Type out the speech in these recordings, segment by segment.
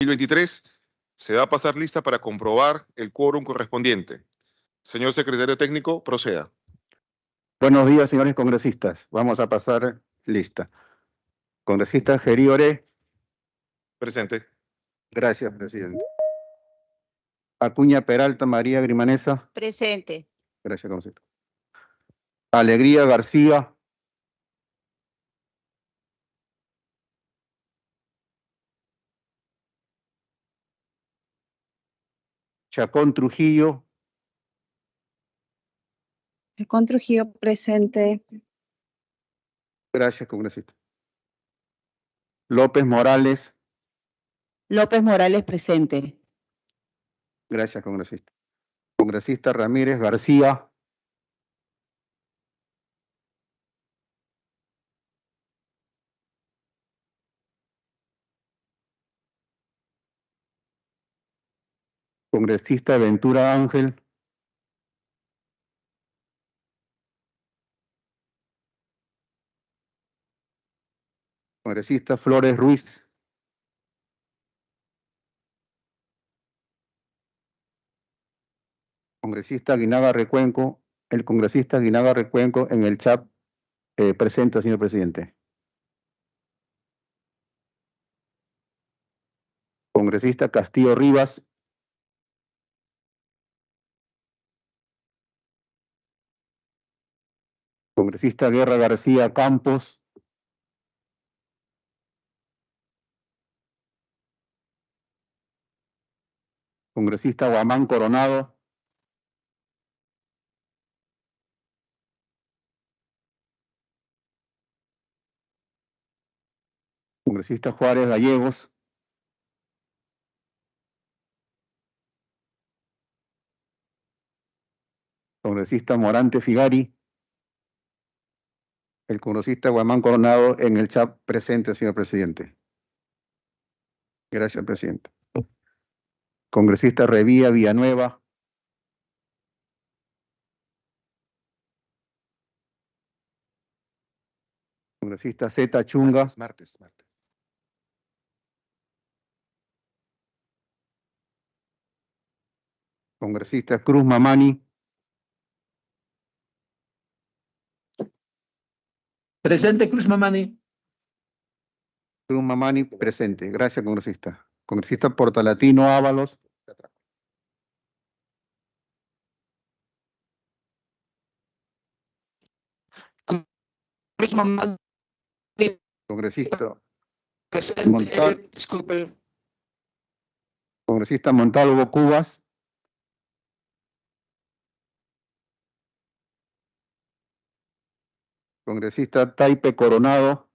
2023. Se va a pasar lista para comprobar el quórum correspondiente. Señor secretario técnico, proceda. Buenos días, señores congresistas. Vamos a pasar lista. Congresista Gerí Oré. Presente. Gracias, presidente. Acuña Peralta María Grimanesa. Presente. Gracias, congresista. Alegría García. Chacón Trujillo. Chacón Trujillo, presente. Gracias, congresista. López Morales. López Morales, presente. Gracias, congresista. Congresista Ramírez García. Congresista Ventura Ángel. Congresista Flores Ruiz. Congresista Guinaga Recuenco. El congresista Guinaga Recuenco en el chat presenta, señor presidente. Congresista Castillo Rivas. Congresista Guerra García Campos. Congresista Guamán Coronado. Congresista Juárez Gallegos. Congresista Morante Figari. El congresista Guamán Coronado en el chat presente, señor presidente. Gracias, presidente. Congresista Revilla Villanueva. Congresista Zeta Chunga. Martes. Congresista Cruz Mamani. Presente, Cruz Mamani. Cruz Mamani presente. Gracias, congresista. Congresista Portalatino Ábalos. Cruz Mamani. Congresista Presente. Disculpe. Congresista Montalvo Cubas. Congresista Taipe Coronado.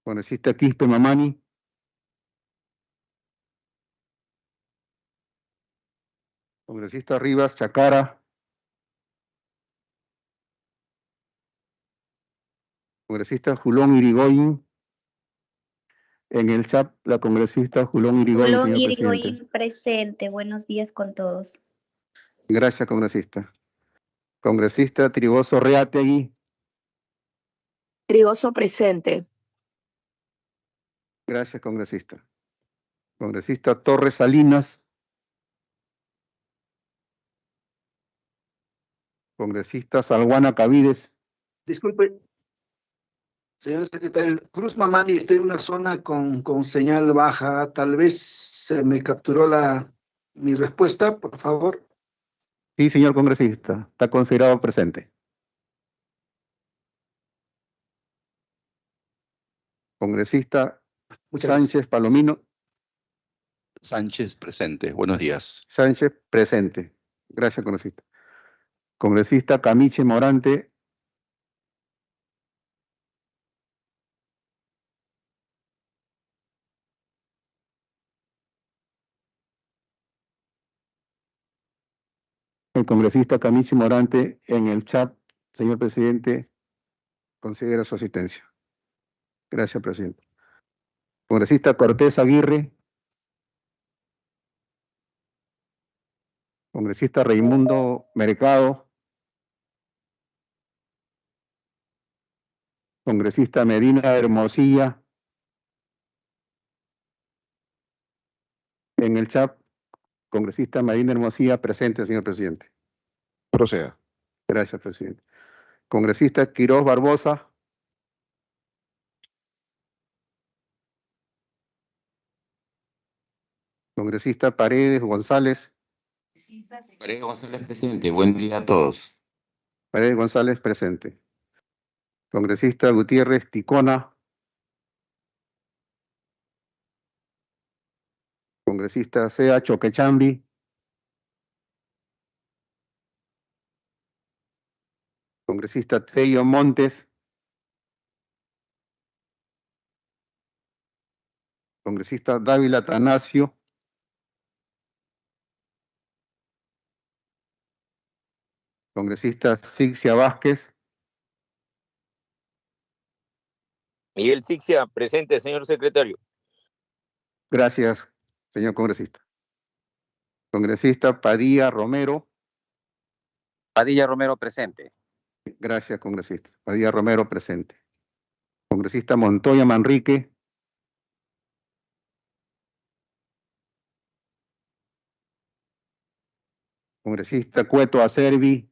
Congresista Quispe Mamani. Congresista Rivas Chacara. Congresista Julón Irigoyen. En el chat, la congresista Julón Irigoyen, Julón señor Irigoyen, presidente. presente. Buenos días con todos. Gracias, congresista. Congresista Trigoso Reategui. Trigoso, presente. Gracias, congresista. Congresista Torres Salinas. Congresista Salguana Cavides. Disculpe. Señor secretario, Cruz Mamani, estoy en una zona con señal baja. Tal vez se me capturó mi respuesta, por favor. Sí, señor congresista. Está considerado presente. Congresista Sánchez Palomino. Sánchez, presente. Buenos días. Sánchez, presente. Gracias, congresista. Congresista Camiche Morante. El congresista Camiche Morante en el chat, señor presidente, considera su asistencia. Gracias, presidente. Congresista Cortés Aguirre. Congresista Raimundo Mercado. Congresista Medina Hermosilla. En el chat, congresista Medina Hermosilla presente, señor presidente. Proceda. Gracias, presidente. Congresista Quiroz Barbosa. Congresista Paredes González. Paredes González, presidente. Buen día a todos. Paredes González presente. Congresista Gutiérrez Ticona. Congresista Sea Choquechambi. Congresista Tello Montes. Congresista Dávila Atanasio. Congresista Sixia Vázquez. Miguel Sixia, presente, señor secretario. Gracias, señor congresista. Congresista Padilla Romero. Padilla Romero, presente. Gracias, congresista. Padilla Romero, presente. Congresista Montoya Manrique. Congresista Cueto Acervi.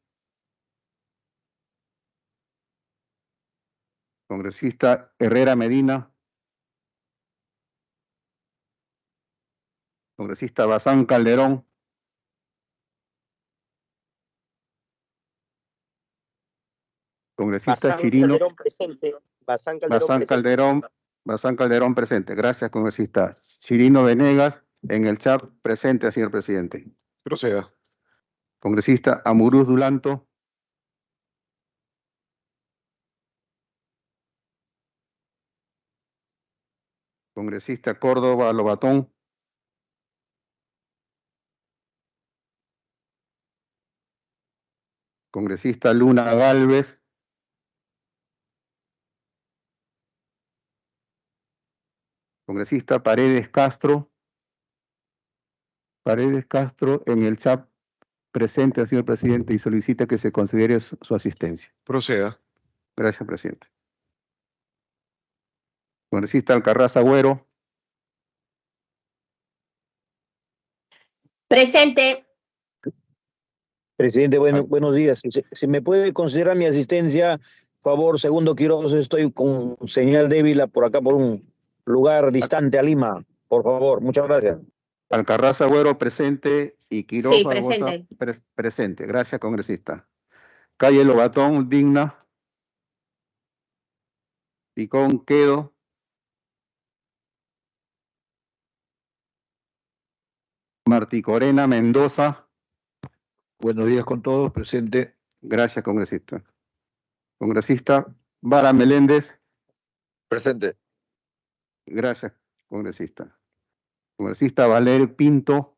Congresista Herrera Medina. Congresista Bazán Calderón. Congresista Chirino. Calderón presente. Bazán Calderón Bazán presente. Calderón. Bazán Calderón presente. Gracias, congresista. Chirino Venegas en el chat presente, señor presidente. Proceda. Congresista Amuruz Dulanto. Congresista Córdoba Lobatón. Congresista Luna Gálvez. Congresista Paredes Castro. Paredes Castro en el chat presente, señor presidente, y solicita que se considere su asistencia. Proceda. Gracias, presidente. Congresista Alcarraz Agüero. Presente. Presidente, buenos días. Si me puede considerar mi asistencia, por favor, segundo Quiroz, estoy con señal débil por acá, por un lugar distante a Lima. Por favor, muchas gracias. Alcarraz Agüero presente y Quiroz Sí, Barbosa presente. presente. Gracias, congresista. Calle Lobatón, Digna. Picón, Quedo. Martí Corena, Mendoza. Buenos días con todos, presente. Gracias, congresista. Congresista Vara Meléndez. Presente. Gracias, congresista. Congresista Valerio Pinto.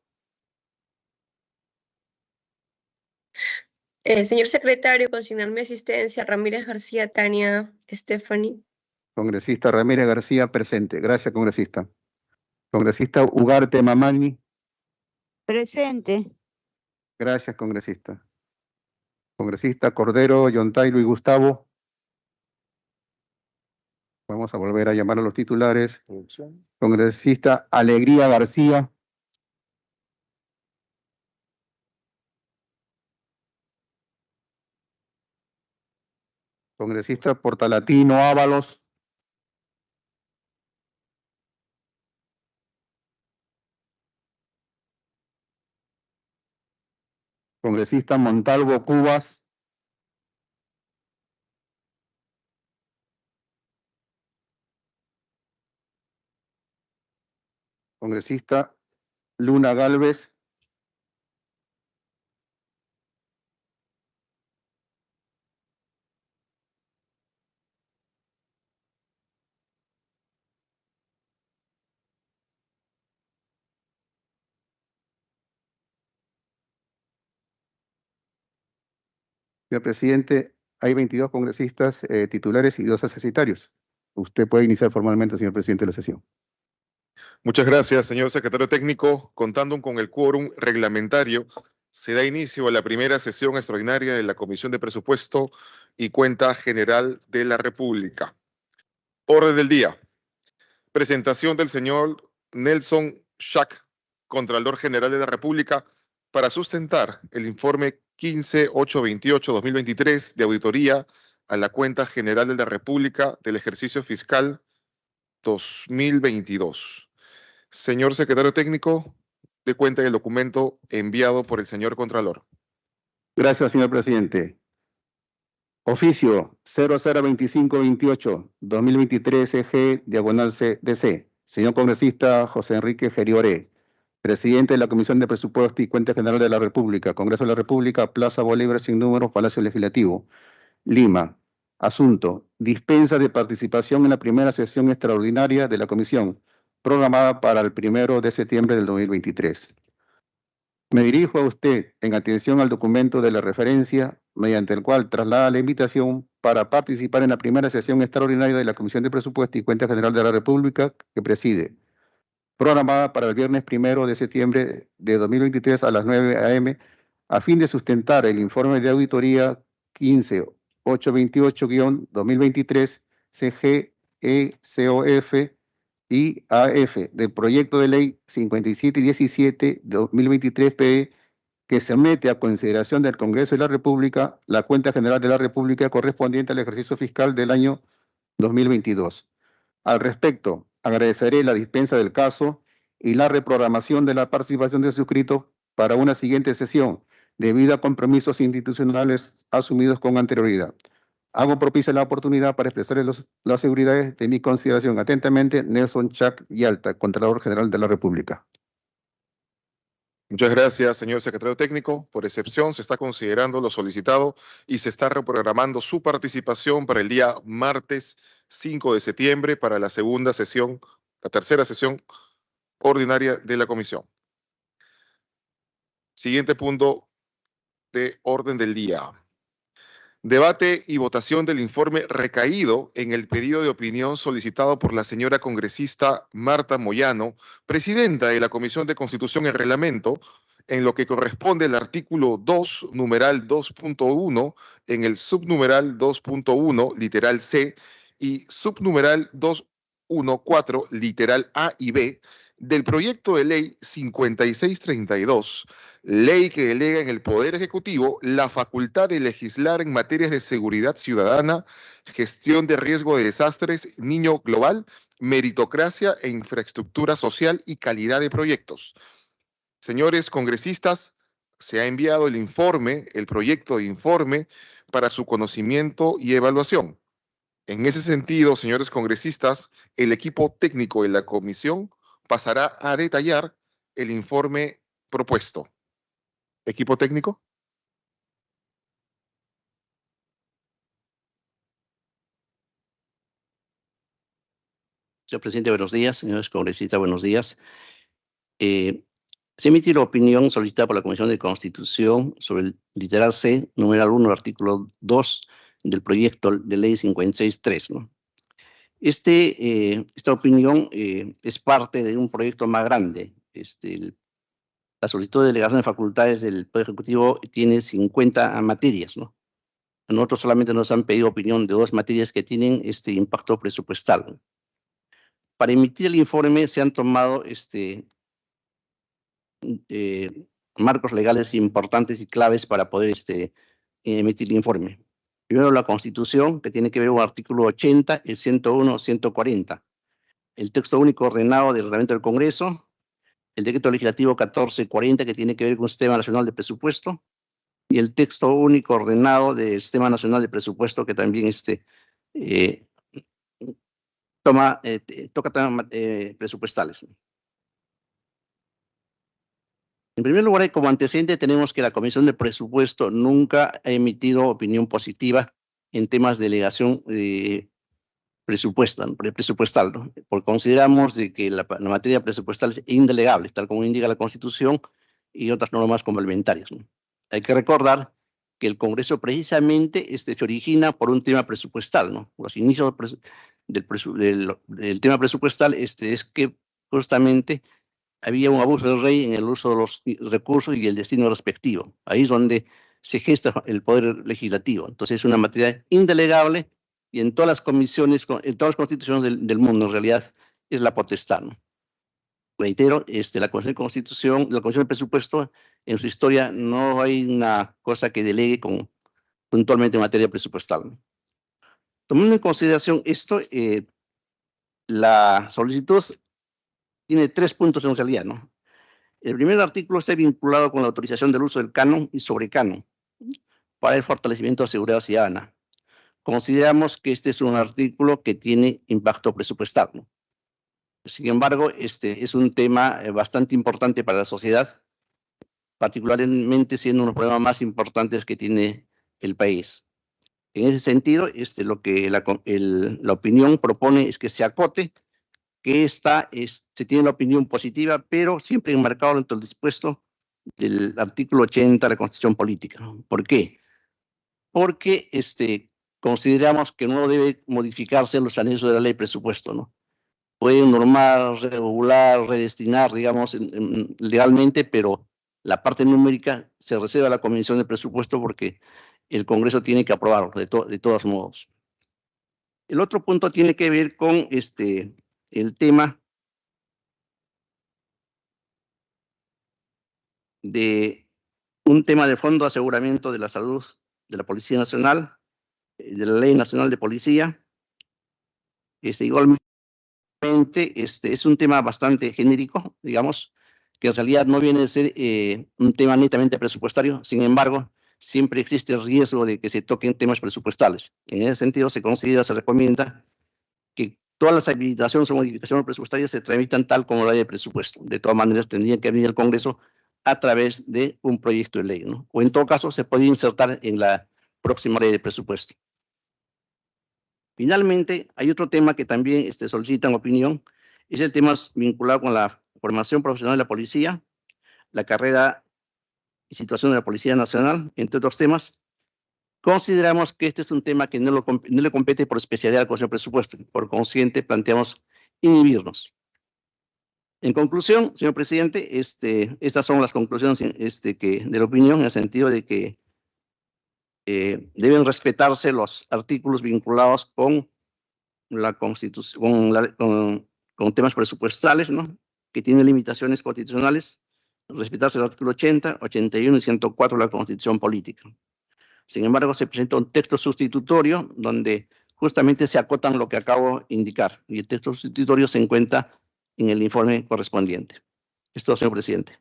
Señor secretario, consignar mi asistencia, Ramírez García, Tania, Stephanie. Congresista Ramírez García, presente. Gracias, congresista. Congresista Ugarte Mamani. Presente. Gracias, congresista. Congresista Cordero, Yontairo y Gustavo. Vamos a volver a llamar a los titulares. Congresista Alegría García. Congresista Portalatino Ábalos. Congresista Montalvo Cubas. Congresista Luna Gálvez. Señor presidente, hay 22 congresistas titulares y 2 accesitarios. Usted puede iniciar formalmente, señor presidente, la sesión. Muchas gracias, señor secretario técnico. Contando con el quórum reglamentario, se da inicio a la primera sesión extraordinaria de la Comisión de Presupuesto y Cuenta General de la República. Orden del día. Presentación del señor Nelson Schack, Contralor General de la República, para sustentar el informe 15.828-2023 de auditoría a la Cuenta General de la República del ejercicio fiscal 2022. Señor Secretario Técnico, dé cuenta del documento enviado por el señor Contralor. Gracias, señor presidente. Oficio 002528-2023 EG/CDC. Señor congresista José Enrique Gerioré, presidente de la Comisión de Presupuesto y Cuenta General de la República, Congreso de la República, Plaza Bolívar sin número, Palacio Legislativo, Lima. Asunto: dispensa de participación en la primera sesión extraordinaria de la Comisión, programada para el 1 de septiembre del 2023. Me dirijo a usted en atención al documento de la referencia, mediante el cual traslada la invitación para participar en la primera sesión extraordinaria de la Comisión de Presupuesto y Cuenta General de la República que preside, programada para el viernes 1 de septiembre de 2023 a las 9 a.m., a fin de sustentar el informe de auditoría 15.828-2023 CGECOF y AF del proyecto de ley 5717-2023 que se mete a consideración del Congreso de la República la Cuenta General de la República correspondiente al ejercicio fiscal del año 2022. Al respecto, agradeceré la dispensa del caso y la reprogramación de la participación del suscrito para una siguiente sesión, debido a compromisos institucionales asumidos con anterioridad. Hago propicia la oportunidad para expresar las seguridades de mi consideración. Atentamente, Nelson Schack Yalta, Contralor General de la República. Muchas gracias, señor Secretario Técnico. Por excepción, se está considerando lo solicitado y se está reprogramando su participación para el día martes 5 de septiembre para la segunda sesión, la tercera sesión ordinaria de la Comisión. Siguiente punto de orden del día. Debate y votación del informe recaído en el pedido de opinión solicitado por la señora congresista Marta Moyano, presidenta de la Comisión de Constitución y Reglamento, en lo que corresponde al artículo 2, numeral 2.1, en el subnumeral 2.1, literal C, y subnumeral 2.1.4, literal A y B, del proyecto de ley 5632, ley que delega en el Poder Ejecutivo la facultad de legislar en materias de seguridad ciudadana, gestión de riesgo de desastres, niño global, meritocracia e infraestructura social y calidad de proyectos. Señores congresistas, se ha enviado el informe, el proyecto de informe, para su conocimiento y evaluación. En ese sentido, señores congresistas, el equipo técnico de la comisión pasará a detallar el informe propuesto. ¿Equipo técnico? Señor presidente, buenos días. Señores congresistas, buenos días. Se emite la opinión solicitada por la Comisión de Constitución sobre el literal C, numeral 1, artículo 2 del proyecto de ley 56.3, ¿no? Esta opinión es parte de un proyecto más grande. La solicitud de delegación de facultades del Poder Ejecutivo tiene 50 materias, ¿no? A nosotros solamente nos han pedido opinión de 2 materias que tienen impacto presupuestal, ¿no? Para emitir el informe se han tomado marcos legales importantes y claves para poder emitir el informe. Primero, la Constitución, que tiene que ver con el artículo 80, el 101, 140. El texto único ordenado del Reglamento del Congreso, el decreto legislativo 1440, que tiene que ver con el Sistema Nacional de Presupuesto, y el texto único ordenado del Sistema Nacional de Presupuesto, que también toca temas presupuestales. En primer lugar, como antecedente, tenemos que la Comisión de Presupuesto nunca ha emitido opinión positiva en temas de delegación presupuestal, ¿no? Porque consideramos de que la materia presupuestal es indelegable, tal como indica la Constitución y otras normas complementarias, ¿no? Hay que recordar que el Congreso precisamente se origina por un tema presupuestal, ¿no? Los inicios del tema presupuestal es que justamente había un abuso del rey en el uso de los recursos y el destino respectivo. Ahí es donde se gesta el poder legislativo. Entonces es una materia indelegable y en todas las comisiones, en todas las constituciones del mundo, en realidad, es la potestad, ¿no? Reitero, la Comisión de Presupuesto, en su historia, no hay una cosa que delegue puntualmente en materia presupuestal, ¿no? Tomando en consideración esto, la solicitud tiene 3 puntos en realidad, ¿no? El primer artículo está vinculado con la autorización del uso del canon y sobrecanon para el fortalecimiento de la seguridad ciudadana. Consideramos que este es un artículo que tiene impacto presupuestal, ¿no? Sin embargo, es un tema bastante importante para la sociedad, particularmente siendo uno de los problemas más importantes que tiene el país. En ese sentido, lo que la opinión propone es que se acote que se tiene la opinión positiva, pero siempre enmarcado dentro del dispuesto del artículo 80 de la Constitución Política, ¿no? ¿Por qué? Porque consideramos que no debe modificarse los anexos de la ley de presupuesto, ¿no? Pueden normar, regular, redestinar, digamos, legalmente, pero la parte numérica se reserva a la Comisión de Presupuesto porque el Congreso tiene que aprobarlo de todos modos. El otro punto tiene que ver con el tema de un tema de fondo de aseguramiento de la salud de la Policía Nacional, de la Ley Nacional de Policía. Igualmente, es un tema bastante genérico, digamos, que en realidad no viene a ser un tema netamente presupuestario. Sin embargo, siempre existe el riesgo de que se toquen temas presupuestales. En ese sentido, se recomienda que todas las habilitaciones o modificaciones presupuestarias se tramitan tal como la ley de presupuesto. De todas maneras, tendrían que venir al Congreso a través de un proyecto de ley, ¿no? O en todo caso, se podría insertar en la próxima ley de presupuesto. Finalmente, hay otro tema que también solicitan opinión, es el tema vinculado con la formación profesional de la policía, la carrera y situación de la Policía Nacional, entre otros temas. Consideramos que este es un tema que no le compete por especialidad al Consejo de Presupuesto. Por consiguiente, planteamos inhibirnos. En conclusión, señor presidente, estas son las conclusiones de la opinión, en el sentido de que deben respetarse los artículos vinculados con la Constitución, con temas presupuestales, ¿no? Que tienen limitaciones constitucionales, respetarse el artículo 80, 81 y 104 de la Constitución Política. Sin embargo, se presenta un texto sustitutorio donde justamente se acotan lo que acabo de indicar, y el texto sustitutorio se encuentra en el informe correspondiente. Esto, señor presidente.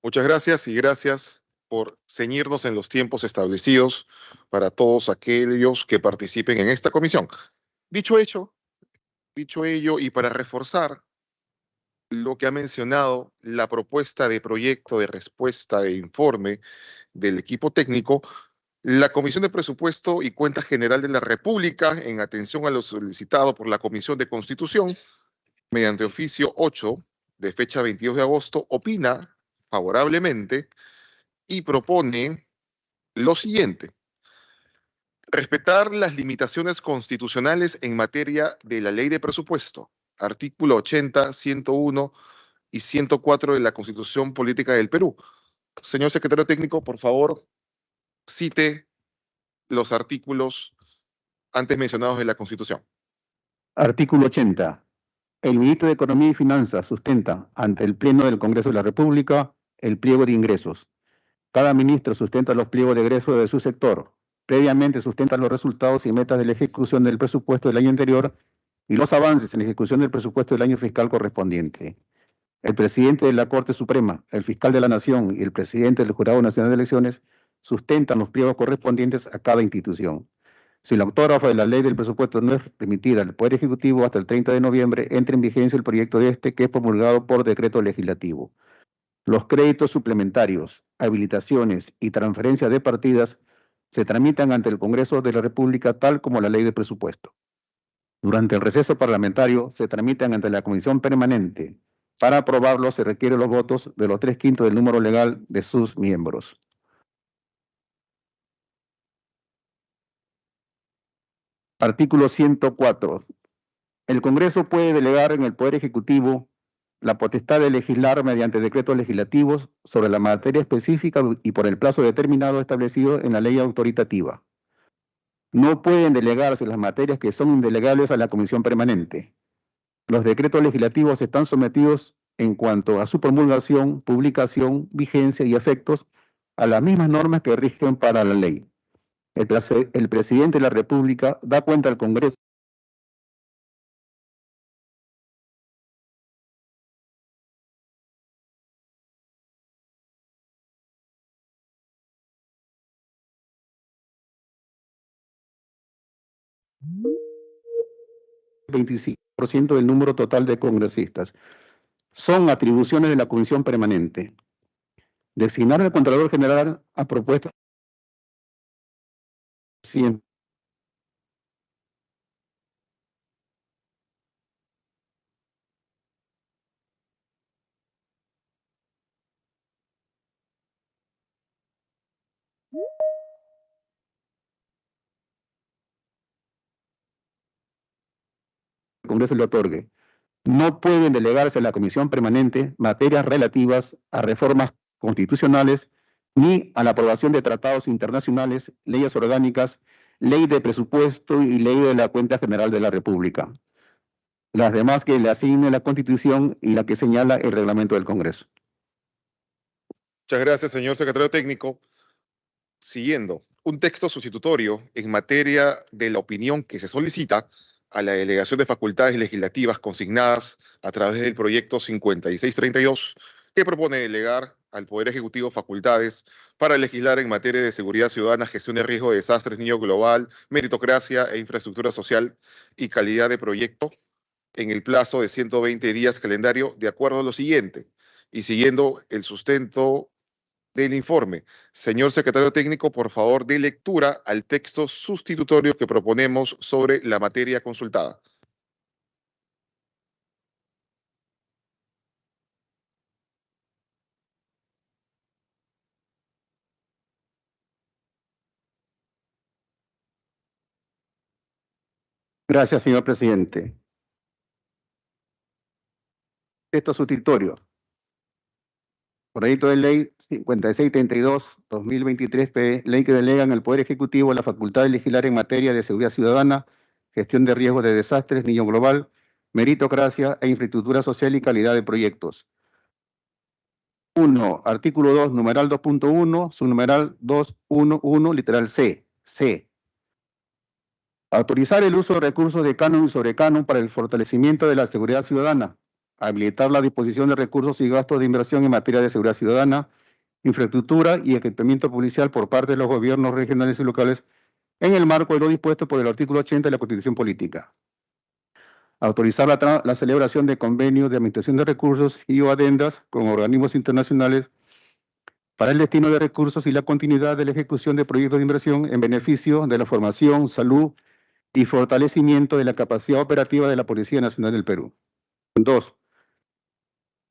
Muchas gracias y gracias por ceñirnos en los tiempos establecidos para todos aquellos que participen en esta comisión. Dicho ello, y para reforzar lo que ha mencionado la propuesta de proyecto de respuesta de informe del equipo técnico, la Comisión de Presupuesto y Cuenta General de la República, en atención a lo solicitado por la Comisión de Constitución, mediante oficio 8 de fecha 22 de agosto, opina favorablemente y propone lo siguiente: respetar las limitaciones constitucionales en materia de la ley de presupuesto, artículo 80, 101 y 104 de la Constitución Política del Perú. Señor secretario técnico, por favor, cite los artículos antes mencionados de la Constitución. Artículo 80. El ministro de Economía y Finanzas sustenta ante el Pleno del Congreso de la República el pliego de ingresos. Cada ministro sustenta los pliegos de egresos de su sector. Previamente sustenta los resultados y metas de la ejecución del presupuesto del año anterior y los avances en la ejecución del presupuesto del año fiscal correspondiente. El presidente de la Corte Suprema, el fiscal de la Nación y el presidente del Jurado Nacional de Elecciones sustentan los pliegos correspondientes a cada institución. Si la autógrafa de la ley del presupuesto no es remitida al Poder Ejecutivo hasta el 30 de noviembre, entra en vigencia el proyecto de que es promulgado por decreto legislativo. Los créditos suplementarios, habilitaciones y transferencias de partidas se tramitan ante el Congreso de la República tal como la ley de presupuesto. Durante el receso parlamentario se tramitan ante la Comisión Permanente. Para aprobarlo se requieren los votos de los 3/5 del número legal de sus miembros. Artículo 104. El Congreso puede delegar en el Poder Ejecutivo la potestad de legislar mediante decretos legislativos sobre la materia específica y por el plazo determinado establecido en la ley autoritativa. no pueden delegarse las materias que son indelegables a la Comisión Permanente. Los decretos legislativos están sometidos en cuanto a su promulgación, publicación, vigencia y efectos a las mismas normas que rigen para la ley. El presidente de la República da cuenta al Congreso del 25% del número total de congresistas. Son atribuciones de la Comisión Permanente. Designar al Contralor General a propuesta siempre. El Congreso le otorgue. No pueden delegarse a la Comisión Permanente materias relativas a reformas constitucionales ni a la aprobación de tratados internacionales, leyes orgánicas, ley de presupuesto y ley de la Cuenta General de la República. Las demás que le asigne la Constitución y la que señala el reglamento del Congreso. Muchas gracias, señor secretario técnico. Siguiendo, un texto sustitutorio en materia de la opinión que se solicita a la delegación de facultades legislativas consignadas a través del proyecto 5632, que propone delegar al Poder Ejecutivo facultades para legislar en materia de seguridad ciudadana, gestión de riesgo de desastres, niño global, meritocracia e infraestructura social y calidad de proyecto en el plazo de 120 días calendario, de acuerdo a lo siguiente, y siguiendo el sustento del informe. Señor secretario técnico, por favor, dé lectura al texto sustitutorio que proponemos sobre la materia consultada. Gracias, señor presidente. Texto sustitutorio. Proyecto de ley 5632-2023, ley que delega al Poder Ejecutivo la facultad de legislar en materia de seguridad ciudadana, gestión de riesgos de desastres, niño global, meritocracia e infraestructura social y calidad de proyectos. 1. Artículo 2, numeral 2.1, subnumeral 2.1.1, literal C. C. Autorizar el uso de recursos de canon y sobrecanon para el fortalecimiento de la seguridad ciudadana. Habilitar la disposición de recursos y gastos de inversión en materia de seguridad ciudadana, infraestructura y equipamiento policial por parte de los gobiernos regionales y locales en el marco de lo dispuesto por el artículo 80 de la Constitución Política. Autorizar la celebración de convenios de administración de recursos y o adendas con organismos internacionales para el destino de recursos y la continuidad de la ejecución de proyectos de inversión en beneficio de la formación, salud y fortalecimiento de la capacidad operativa de la Policía Nacional del Perú. 2.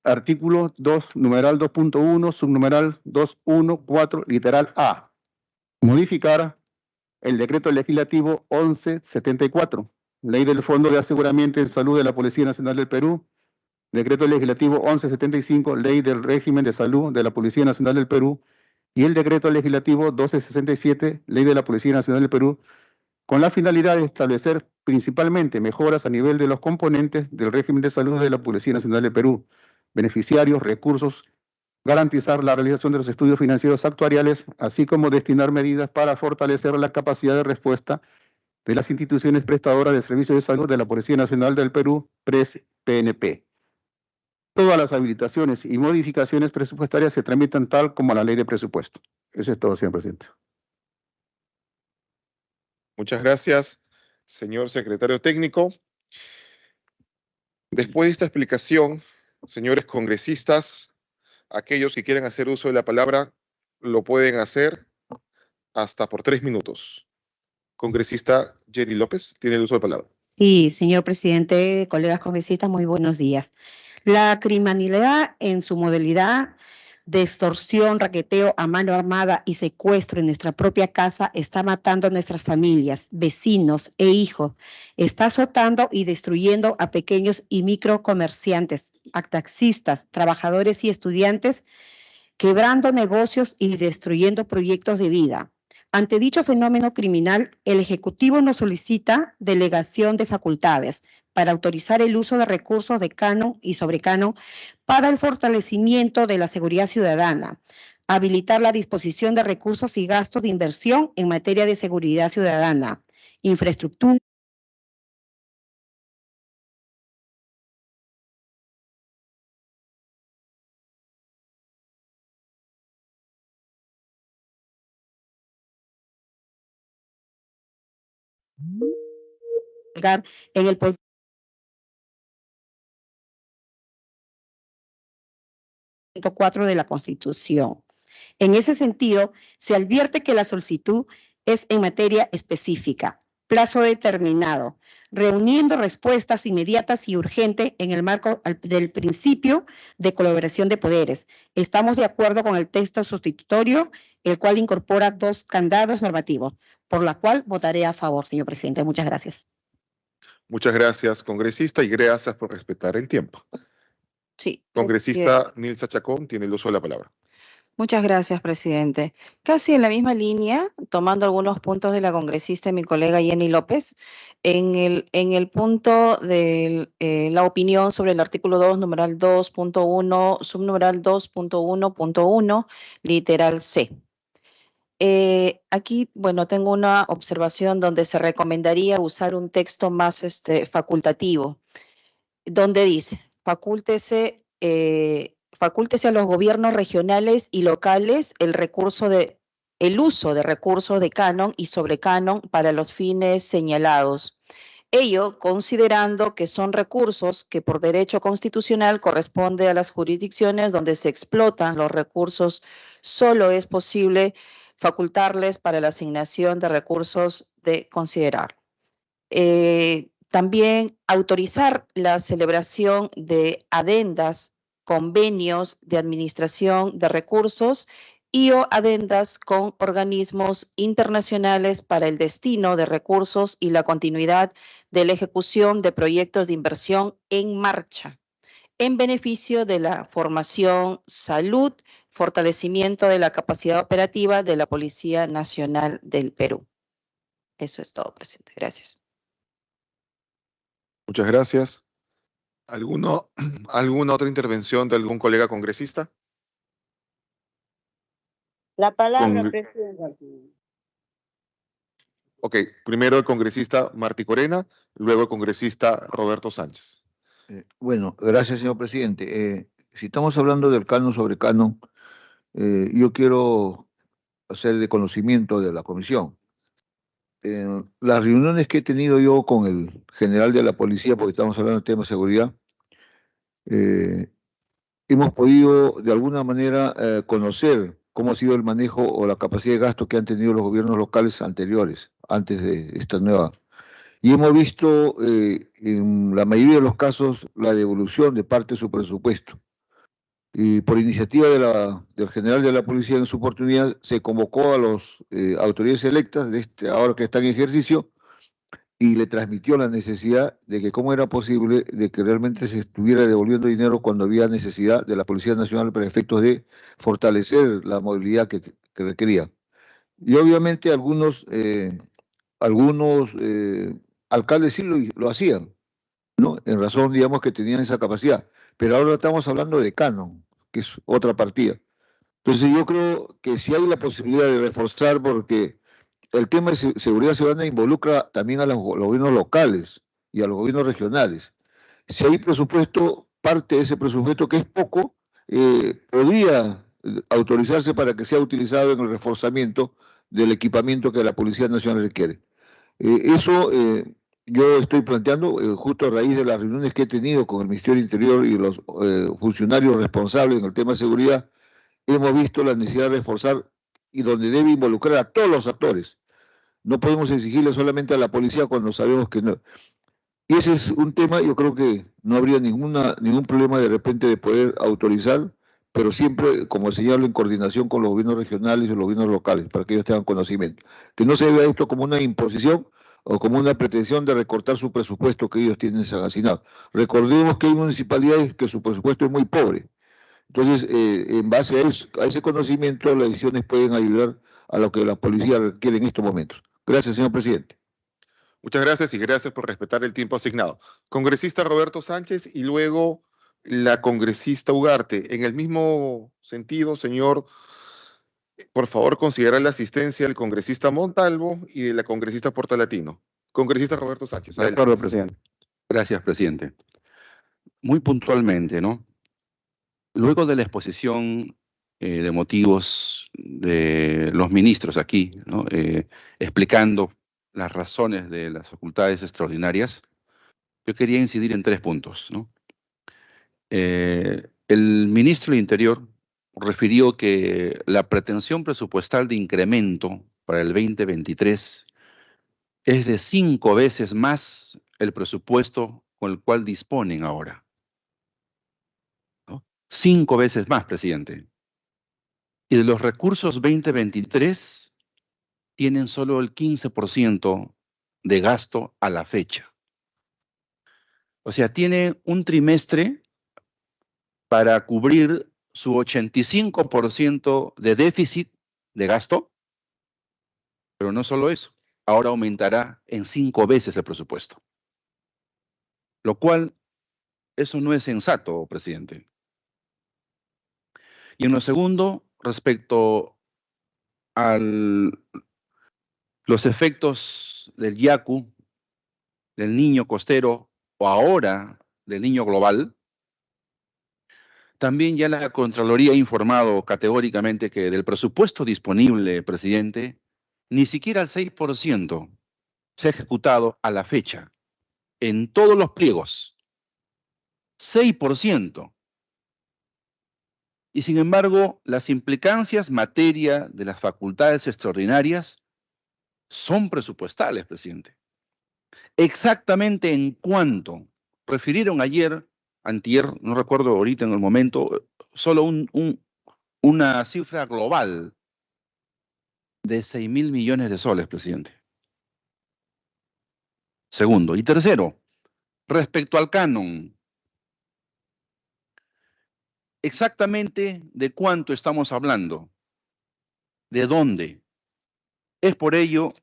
Artículo 2, numeral 2.1, subnumeral 2.1.4, literal A. Modificar el decreto legislativo 1174, ley del Fondo de Aseguramiento en Salud de la Policía Nacional del Perú, decreto legislativo 1175, ley del régimen de salud de la Policía Nacional del Perú, y el decreto legislativo 1267, ley de la Policía Nacional del Perú, con la finalidad de establecer principalmente mejoras a nivel de los componentes del régimen de salud de la Policía Nacional del Perú, beneficiarios, recursos, garantizar la realización de los estudios financieros actuariales, así como destinar medidas para fortalecer la capacidad de respuesta de las instituciones prestadoras de servicios de salud de la Policía Nacional del Perú, PRES-PNP. Todas las habilitaciones y modificaciones presupuestarias se tramitan tal como la ley de presupuesto. Eso es todo, señor presidente. Muchas gracias, señor secretario técnico. Después de esta explicación, señores congresistas, aquellos que quieran hacer uso de la palabra lo pueden hacer hasta por 3 minutos. Congresista Jenny López, tiene el uso de palabra. Sí, señor presidente, colegas congresistas, muy buenos días. La criminalidad en su modalidad de extorsión, raqueteo a mano armada y secuestro en nuestra propia casa está matando a nuestras familias, vecinos e hijos. Está azotando y destruyendo a pequeños y microcomerciantes, a taxistas, trabajadores y estudiantes, quebrando negocios y destruyendo proyectos de vida. Ante dicho fenómeno criminal, el Ejecutivo nos solicita delegación de facultades para autorizar el uso de recursos de canon y sobrecanon para el fortalecimiento de la seguridad ciudadana, habilitar la disposición de recursos y gastos de inversión en materia de seguridad ciudadana, infraestructura, en el 4 de la Constitución. En ese sentido, se advierte que la solicitud es en materia específica, plazo determinado, reuniendo respuestas inmediatas y urgentes en el marco del principio de colaboración de poderes. Estamos de acuerdo con el texto sustitutorio, el cual incorpora 2 candados normativos, por la cual votaré a favor, señor presidente. Muchas gracias. Muchas gracias, congresista, y gracias por respetar el tiempo. Sí. Congresista Nilsa Chacón tiene el uso de la palabra. Muchas gracias, presidente. Casi en la misma línea, tomando algunos puntos de la congresista y mi colega Jenny López, en el punto de la opinión sobre el artículo 2, numeral 2.1, subnumeral 2.1.1, literal C. Aquí, bueno, tengo una observación donde se recomendaría usar un texto más facultativo, donde dice, facúltese a los gobiernos regionales y locales el uso de recursos de canon y sobrecanon para los fines señalados. Ello considerando que son recursos que por derecho constitucional corresponde a las jurisdicciones donde se explotan los recursos, solo es posible facultarles para la asignación de recursos de considerar. También autorizar la celebración de adendas, convenios de administración de recursos y o adendas con organismos internacionales para el destino de recursos y la continuidad de la ejecución de proyectos de inversión en marcha, en beneficio de la formación, salud, fortalecimiento de la capacidad operativa de la Policía Nacional del Perú. Eso es todo, presidente. Gracias. Muchas gracias. ¿Alguna otra intervención de algún colega congresista? La palabra, presidente. Ok, primero el congresista Martí Corena, luego el congresista Roberto Sánchez. Bueno, gracias, señor presidente. Si estamos hablando del canon sobre canon, yo quiero hacer de conocimiento de la comisión. Las reuniones que he tenido yo con el general de la policía, porque estamos hablando del tema de seguridad, hemos podido de alguna manera conocer cómo ha sido el manejo o la capacidad de gasto que han tenido los gobiernos locales anteriores, antes de esta nueva. Y hemos visto en la mayoría de los casos la devolución de parte de su presupuesto. Y por iniciativa del general de la policía en su oportunidad se convocó a las autoridades electas, ahora que están en ejercicio, y le transmitió la necesidad de que cómo era posible de que realmente se estuviera devolviendo dinero cuando había necesidad de la Policía Nacional para efectos de fortalecer la movilidad que requería. Y obviamente algunos alcaldes sí lo hacían, ¿no? En razón, digamos, que tenían esa capacidad. Pero ahora estamos hablando de canon, que es otra partida. Entonces yo creo que si hay la posibilidad de reforzar, porque el tema de seguridad ciudadana involucra también a los gobiernos locales y a los gobiernos regionales. Si hay presupuesto, parte de ese presupuesto, que es poco, podría autorizarse para que sea utilizado en el reforzamiento del equipamiento que la Policía Nacional requiere. Eso yo estoy planteando justo a raíz de las reuniones que he tenido con el Ministerio del Interior y los funcionarios responsables en el tema de seguridad. Hemos visto la necesidad de reforzar y donde debe involucrar a todos los actores. No podemos exigirle solamente a la policía cuando sabemos que no. Y ese es un tema, yo creo que no habría ningún problema de repente de poder autorizar, pero siempre, como señalo, en coordinación con los gobiernos regionales y los gobiernos locales, para que ellos tengan conocimiento. Que no se vea esto como una imposición o como una pretensión de recortar su presupuesto que ellos tienen asignado. Recordemos que hay municipalidades que su presupuesto es muy pobre. Entonces, en base a ese conocimiento, las decisiones pueden ayudar a lo que la policía requiere en estos momentos. Gracias, señor presidente. Muchas gracias y gracias por respetar el tiempo asignado. Congresista Roberto Sánchez y luego la congresista Ugarte. En el mismo sentido, señor, por favor, considerar la asistencia del congresista Montalvo y de la congresista Portalatino. Congresista Roberto Sánchez. De acuerdo, presidente. Gracias, presidente. Muy puntualmente, ¿no? Luego de la exposición de motivos de los ministros aquí, ¿no? Explicando las razones de las facultades extraordinarias, yo quería incidir en 3 puntos, ¿no? El ministro del Interior refirió que la pretensión presupuestal de incremento para el 2023 es de 5 veces más el presupuesto con el cual disponen ahora, ¿no? 5 veces más, presidente. Y de los recursos 2023 tienen solo el 15% de gasto a la fecha. O sea, tiene un trimestre para cubrir su 85% de déficit de gasto, pero no solo eso, ahora aumentará en 5 veces el presupuesto. Lo cual, eso no es sensato, presidente. Y en lo segundo, respecto a los efectos del Yaku, del niño costero o ahora del niño global, también ya la Contraloría ha informado categóricamente que del presupuesto disponible, presidente, ni siquiera el 6% se ha ejecutado a la fecha, en todos los pliegos. 6%. Y sin embargo, las implicancias materia de las facultades extraordinarias son presupuestales, presidente. Exactamente en cuánto. Refirieron ayer, antier, no recuerdo ahorita en el momento, solo una cifra global de 6.000 millones de soles, presidente. Segundo. Y tercero, respecto al canon, exactamente de cuánto estamos hablando, de dónde. Es por ello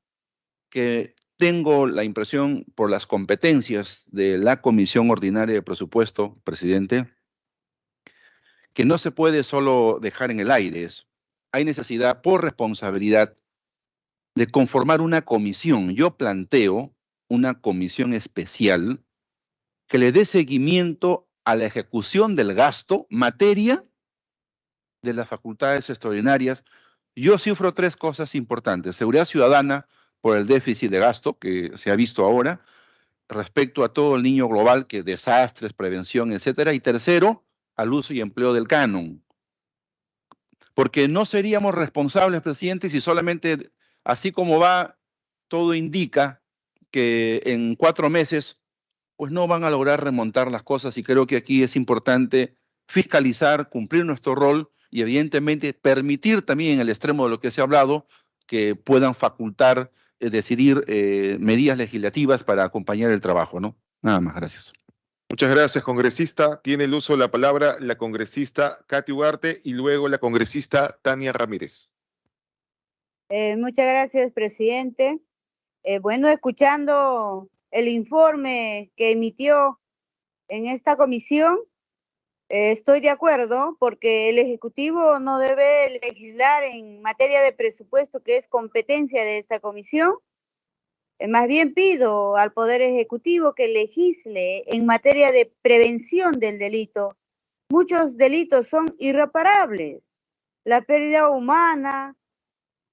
que tengo la impresión, por las competencias de la Comisión Ordinaria de Presupuesto, presidente, que no se puede solo dejar en el aire eso. Hay necesidad, por responsabilidad, de conformar una comisión. Yo planteo una comisión especial que le dé seguimiento a la ejecución del gasto, materia de las facultades extraordinarias. Yo cifro 3 cosas importantes. Seguridad ciudadana por el déficit de gasto que se ha visto ahora, respecto a todo el niño global, que desastres, prevención, etcétera. Y tercero, al uso y empleo del canon. Porque no seríamos responsables, presidente, si solamente, así como va, todo indica que en 4 meses, pues no van a lograr remontar las cosas, y creo que aquí es importante fiscalizar, cumplir nuestro rol y evidentemente permitir también, en el extremo de lo que se ha hablado, que puedan facultar, decidir medidas legislativas para acompañar el trabajo, ¿no? Nada más, gracias. Muchas gracias, congresista. Tiene el uso de la palabra la congresista Katy Ugarte y luego la congresista Tania Ramírez. Muchas gracias, presidente. Bueno, escuchando el informe que emitió en esta comisión, estoy de acuerdo porque el Ejecutivo no debe legislar en materia de presupuesto, que es competencia de esta comisión. Más bien pido al Poder Ejecutivo que legisle en materia de prevención del delito. Muchos delitos son irreparables. La pérdida humana,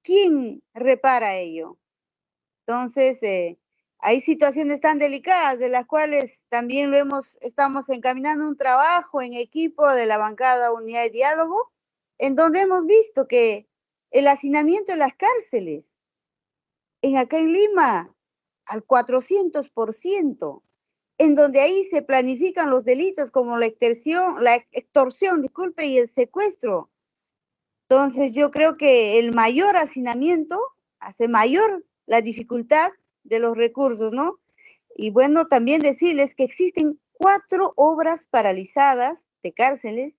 ¿quién repara ello? Entonces, hay situaciones tan delicadas de las cuales también estamos encaminando un trabajo en equipo de la bancada Unidad de Diálogo, en donde hemos visto que el hacinamiento en las cárceles, acá en Lima, al 400%, en donde ahí se planifican los delitos como la extorsión, disculpe, y el secuestro. Entonces, yo creo que el mayor hacinamiento hace mayor la dificultad de los recursos, ¿no? Y bueno, también decirles que existen 4 obras paralizadas de cárceles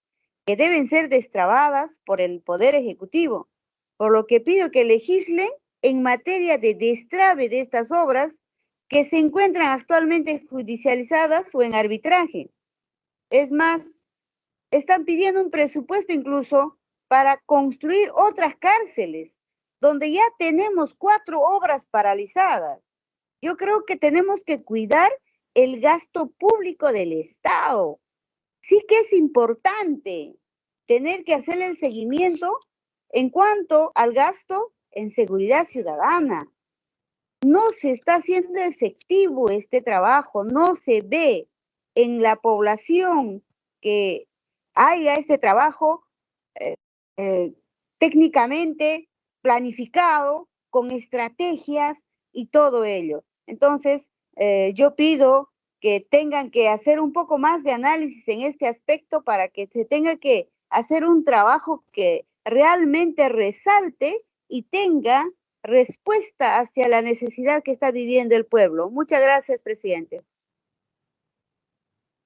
que deben ser destrabadas por el Poder Ejecutivo. por lo que pido que legislen en materia de destrave de estas obras que se encuentran actualmente judicializadas o en arbitraje. Es más, están pidiendo un presupuesto incluso para construir otras cárceles, donde ya tenemos 4 obras paralizadas. Yo creo que tenemos que cuidar el gasto público del Estado. Sí que es importante tener que hacer el seguimiento en cuanto al gasto en seguridad ciudadana. No se está haciendo efectivo este trabajo, no se ve en la población que haya este trabajo técnicamente planificado, con estrategias y todo ello. Entonces, yo pido que tengan que hacer un poco más de análisis en este aspecto para que se tenga que hacer un trabajo que realmente resalte y tenga respuesta hacia la necesidad que está viviendo el pueblo. Muchas gracias, presidente.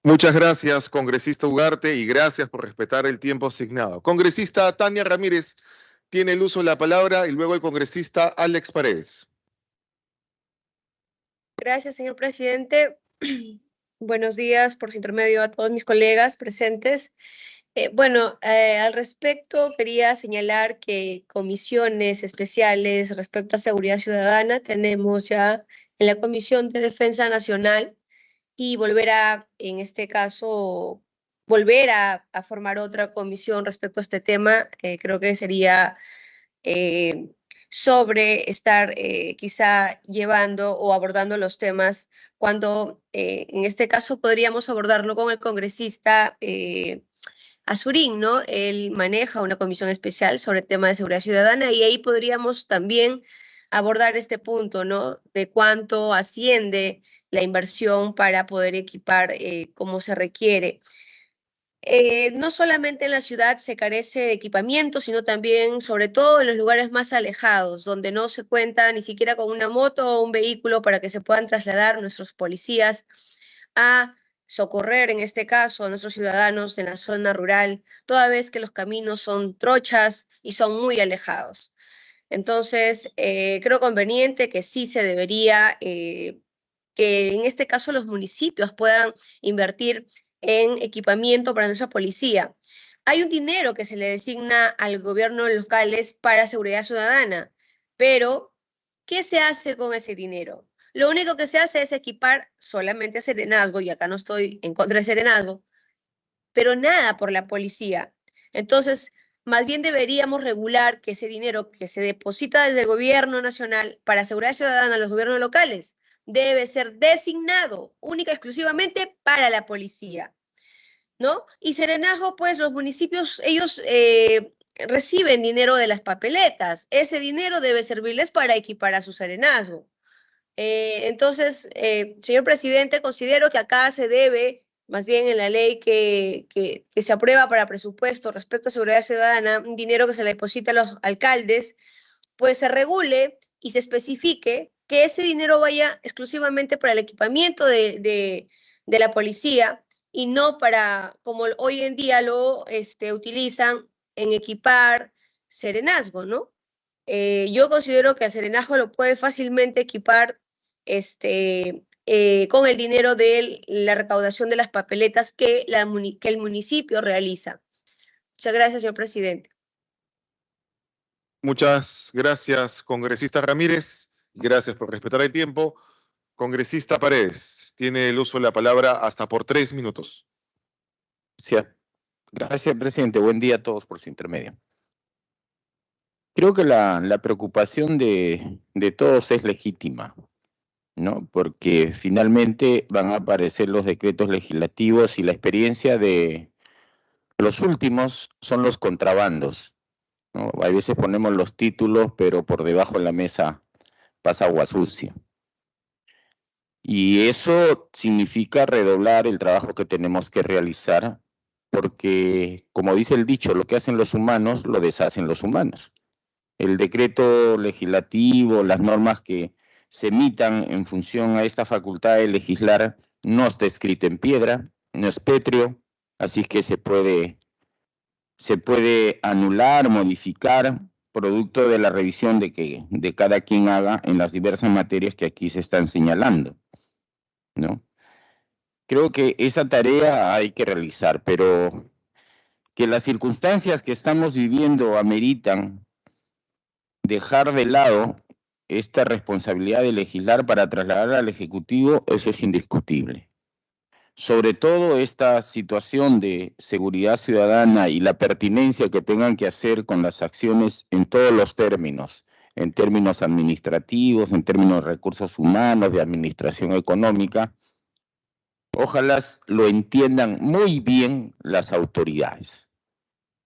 Muchas gracias, congresista Ugarte, y gracias por respetar el tiempo asignado. Congresista Tania Ramírez tiene el uso de la palabra y luego el congresista Alex Paredes. Gracias, señor presidente. Buenos días por su intermedio a todos mis colegas presentes. Al respecto quería señalar que comisiones especiales respecto a seguridad ciudadana tenemos ya en la Comisión de Defensa Nacional y en este caso, volver a formar otra comisión respecto a este tema, creo que sería sobre estar quizá llevando o abordando los temas cuando en este caso podríamos abordarlo con el congresista Azurín, ¿no? Él maneja una comisión especial sobre el tema de seguridad ciudadana y ahí podríamos también abordar este punto, ¿no? De cuánto asciende la inversión para poder equipar como se requiere. No solamente en la ciudad se carece de equipamiento, sino también, sobre todo, en los lugares más alejados, donde no se cuenta ni siquiera con una moto o un vehículo para que se puedan trasladar nuestros policías a socorrer, en este caso, a nuestros ciudadanos en la zona rural, toda vez que los caminos son trochas y son muy alejados. Entonces, creo conveniente que sí se debería, que en este caso los municipios puedan invertir en equipamiento para nuestra policía. Hay un dinero que se le designa al gobierno locales para seguridad ciudadana, pero ¿qué se hace con ese dinero? Lo único que se hace es equipar solamente a Serenazgo, y acá no estoy en contra de Serenazgo, pero nada por la policía. Entonces, más bien deberíamos regular que ese dinero que se deposita desde el gobierno nacional para seguridad ciudadana a los gobiernos locales debe ser designado única y exclusivamente para la policía, ¿no? Y Serenazgo, pues los municipios, ellos reciben dinero de las papeletas. Ese dinero debe servirles para equipar a su Serenazgo. Entonces, señor presidente, considero que acá se debe, más bien en la ley que se aprueba para presupuesto respecto a seguridad ciudadana, un dinero que se le deposita a los alcaldes, pues se regule y se especifique que ese dinero vaya exclusivamente para el equipamiento de la policía y no para, como hoy en día lo utilizan, en equipar Serenazgo, ¿no? Yo considero que a Serenazgo lo puede fácilmente equipar con el dinero de la recaudación de las papeletas que el municipio realiza. Muchas gracias, señor presidente. Muchas gracias, congresista Ramírez. Gracias por respetar el tiempo. Congresista Paredes, tiene el uso de la palabra hasta por 3 minutos. Gracias, presidente. Buen día a todos por su intermedio. Creo que la preocupación de todos es legítima, ¿no? Porque finalmente van a aparecer los decretos legislativos y la experiencia de los últimos son los contrabandos, ¿no? A veces ponemos los títulos, pero por debajo de la mesa pasa agua sucia. Y eso significa redoblar el trabajo que tenemos que realizar, porque, como dice el dicho, lo que hacen los humanos, lo deshacen los humanos. El decreto legislativo, las normas que se emitan en función a esta facultad de legislar, no está escrito en piedra, no es pétreo, así que se puede anular, modificar, producto de la revisión de cada quien haga en las diversas materias que aquí se están señalando, ¿no? Creo que esa tarea hay que realizar, pero que las circunstancias que estamos viviendo ameritan dejar de lado esta responsabilidad de legislar para trasladar al Ejecutivo, eso es indiscutible. Sobre todo esta situación de seguridad ciudadana y la pertinencia que tengan que hacer con las acciones en todos los términos, en términos administrativos, en términos de recursos humanos, de administración económica, ojalá lo entiendan muy bien las autoridades.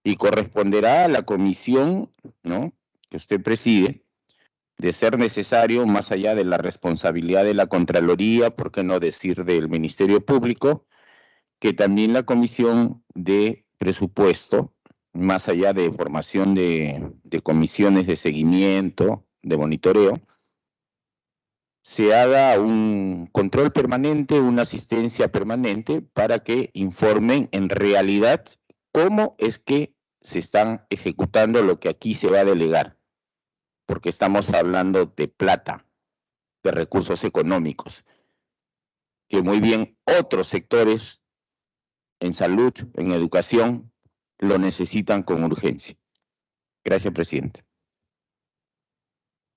Y corresponderá a la comisión, ¿no?, que usted preside, de ser necesario, más allá de la responsabilidad de la Contraloría, por qué no decir del Ministerio Público, que también la Comisión de Presupuesto, más allá de formación de comisiones de seguimiento, de monitoreo, se haga un control permanente, una asistencia permanente para que informen en realidad cómo es que se están ejecutando lo que aquí se va a delegar, porque estamos hablando de plata, de recursos económicos, que muy bien otros sectores en salud, en educación, lo necesitan con urgencia. Gracias, presidente.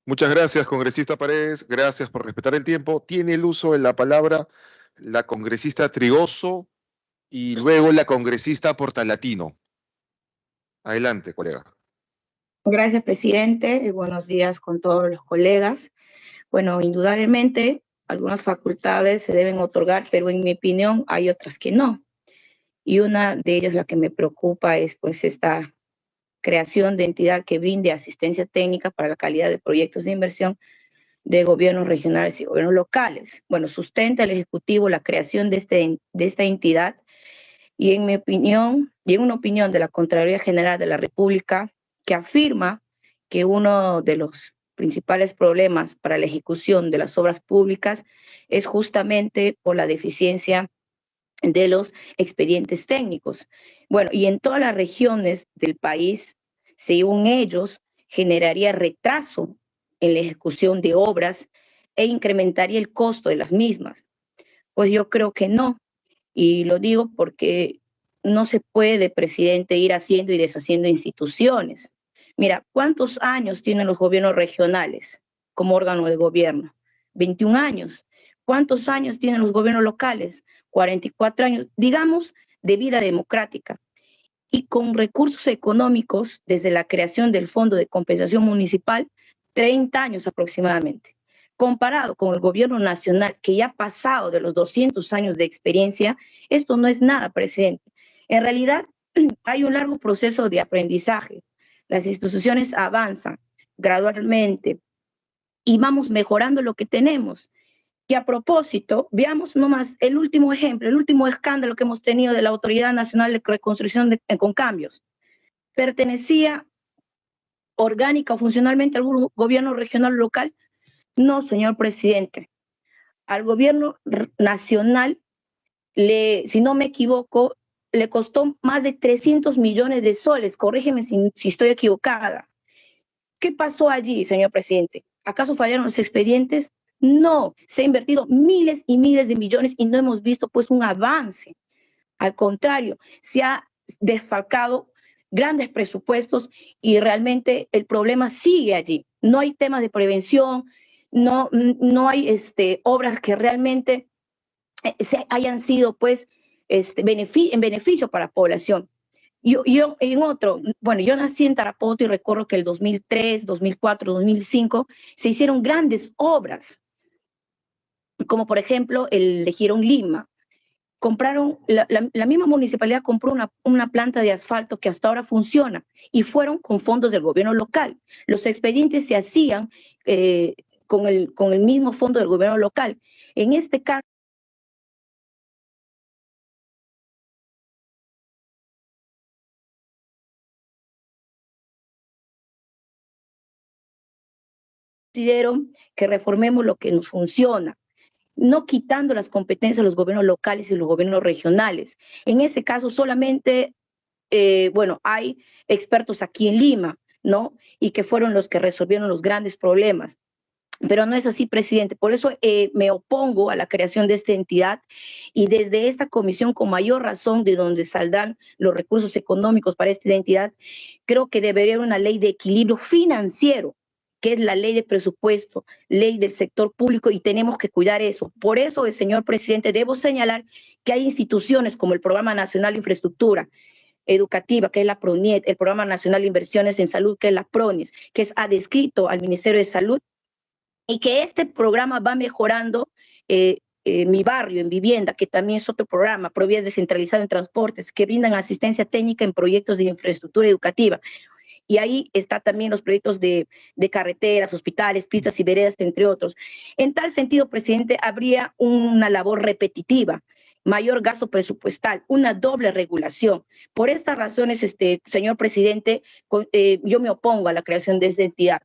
Muchas gracias, congresista Paredes. Gracias por respetar el tiempo. Tiene el uso de la palabra la congresista Trigoso y luego la congresista Portalatino. Adelante, colega. Gracias, presidente, y buenos días con todos los colegas. Bueno, indudablemente algunas facultades se deben otorgar, pero en mi opinión hay otras que no. Y una de ellas, la que me preocupa, es pues esta creación de entidad que brinde asistencia técnica para la calidad de proyectos de inversión de gobiernos regionales y gobiernos locales. Bueno, sustenta el Ejecutivo la creación de esta entidad y en mi opinión, y en una opinión de la Contraloría General de la República, que afirma que uno de los principales problemas para la ejecución de las obras públicas es justamente por la deficiencia de los expedientes técnicos. Bueno, y en todas las regiones del país, según ellos, generaría retraso en la ejecución de obras e incrementaría el costo de las mismas. Pues yo creo que no, y lo digo porque no se puede, presidente, ir haciendo y deshaciendo instituciones. Mira, ¿cuántos años tienen los gobiernos regionales como órgano de gobierno? 21 años. ¿Cuántos años tienen los gobiernos locales? 44 años, digamos, de vida democrática. Y con recursos económicos, desde la creación del Fondo de Compensación Municipal, 30 años aproximadamente. Comparado con el gobierno nacional, que ya ha pasado de los 200 años de experiencia, esto no es nada, presidente. En realidad, hay un largo proceso de aprendizaje. Las instituciones avanzan gradualmente y vamos mejorando lo que tenemos. Y a propósito, veamos nomás el último ejemplo, el último escándalo que hemos tenido de la Autoridad Nacional de Reconstrucción con Cambios. ¿Pertenecía orgánica o funcionalmente al gobierno regional o local? No, señor presidente. Al gobierno nacional, si no me equivoco, le costó más de 300 millones de soles. Corrígeme si estoy equivocada. ¿Qué pasó allí, señor presidente? ¿Acaso fallaron los expedientes? No, se ha invertido miles y miles de millones y no hemos visto pues un avance. Al contrario, se ha desfalcado grandes presupuestos y realmente el problema sigue allí. No hay temas de prevención, no hay obras que realmente hayan sido pues en beneficio para la población. Yo nací en Tarapoto y recuerdo que el 2003, 2004, 2005 se hicieron grandes obras, como por ejemplo el de Girón Lima. La misma municipalidad compró una planta de asfalto que hasta ahora funciona y fueron con fondos del gobierno local. Los expedientes se hacían con el mismo fondo del gobierno local. En este caso, considero que reformemos lo que nos funciona, no quitando las competencias a los gobiernos locales y los gobiernos regionales. En ese caso solamente, hay expertos aquí en Lima, ¿no? Y que fueron los que resolvieron los grandes problemas. Pero no es así, presidente. Por eso me opongo a la creación de esta entidad y desde esta comisión, con mayor razón, de donde saldrán los recursos económicos para esta entidad, creo que debería haber una ley de equilibrio financiero, que es la ley de presupuesto, ley del sector público, y tenemos que cuidar eso. Por eso, señor presidente, debo señalar que hay instituciones como el Programa Nacional de Infraestructura Educativa, que es la PRONIET, el Programa Nacional de Inversiones en Salud, que es la PRONIS, que es adscrito al Ministerio de Salud, y que este programa va mejorando Mi Barrio en Vivienda, que también es otro programa, Provías Descentralizado en Transportes, que brindan asistencia técnica en proyectos de infraestructura educativa. Y ahí está también los proyectos de carreteras, hospitales, pistas y veredas, entre otros. En tal sentido, presidente, habría una labor repetitiva, mayor gasto presupuestal, una doble regulación. Por estas razones, señor presidente, yo me opongo a la creación de esta entidad.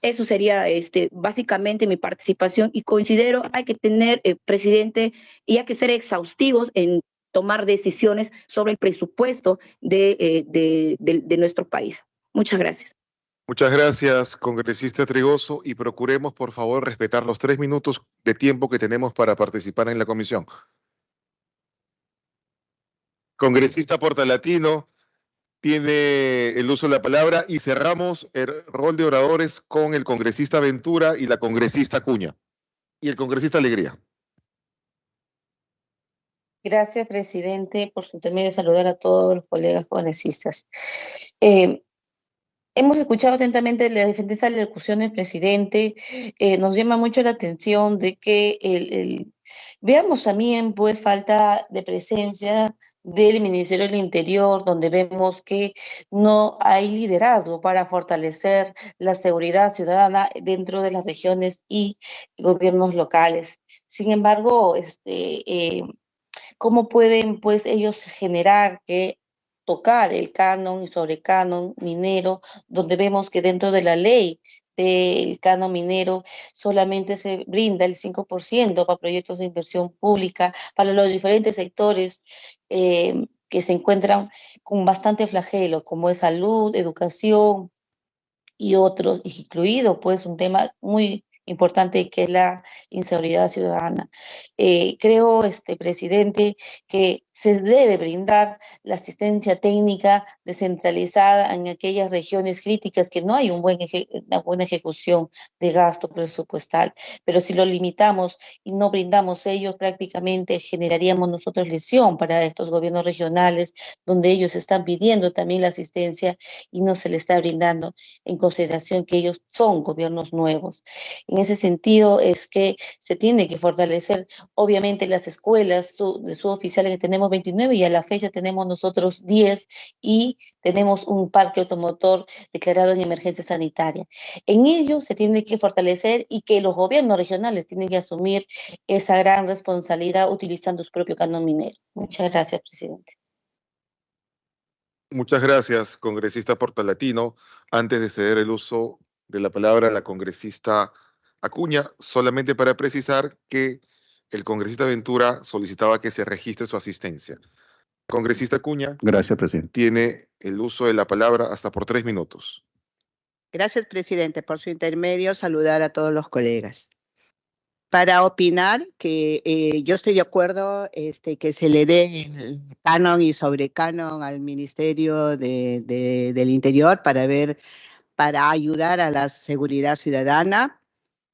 Eso sería básicamente mi participación, y considero hay que tener, presidente, y hay que ser exhaustivos en tomar decisiones sobre el presupuesto de nuestro país. Muchas gracias. Muchas gracias, congresista Trigoso, y procuremos, por favor, respetar los 3 minutos de tiempo que tenemos para participar en la comisión. Congresista Portalatino tiene el uso de la palabra y cerramos el rol de oradores con el congresista Ventura y la congresista Acuña y el congresista Alegría. Gracias, presidente, por su intermedio saludar a todos los colegas congresistas. Hemos escuchado atentamente la defensa de la locución del presidente. Nos llama mucho la atención de que veamos también pues falta de presencia del Ministerio del Interior, donde vemos que no hay liderazgo para fortalecer la seguridad ciudadana dentro de las regiones y gobiernos locales. Sin embargo, ¿cómo pueden pues ellos generar que tocar el canon y sobrecanon minero, donde vemos que dentro de la ley del canon minero solamente se brinda el 5% para proyectos de inversión pública para los diferentes sectores que se encuentran con bastante flagelo, como es salud, educación y otros, incluido pues un tema muy importante que es la inseguridad ciudadana? Creo, presidente, que se debe brindar la asistencia técnica descentralizada en aquellas regiones críticas que no hay una buena ejecución de gasto presupuestal, pero si lo limitamos y no brindamos ello, prácticamente generaríamos nosotros lesión para estos gobiernos regionales, donde ellos están pidiendo también la asistencia y no se les está brindando, en consideración que ellos son gobiernos nuevos. En ese sentido es que se tiene que fortalecer, obviamente, las escuelas de suboficiales, que tenemos 29 y a la fecha tenemos nosotros 10, y tenemos un parque automotor declarado en emergencia sanitaria. En ello se tiene que fortalecer y que los gobiernos regionales tienen que asumir esa gran responsabilidad utilizando su propio canon minero. Muchas gracias, presidente. Muchas gracias, congresista Portalatino. Antes de ceder el uso de la palabra a la congresista Acuña, solamente para precisar que el congresista Ventura solicitaba que se registre su asistencia. Congresista Acuña. Gracias, presidente. Tiene el uso de la palabra hasta por 3 minutos. Gracias, presidente. Por su intermedio, saludar a todos los colegas. Para opinar que yo estoy de acuerdo que se le dé el canon y sobrecanon al Ministerio del Interior para ayudar a la seguridad ciudadana.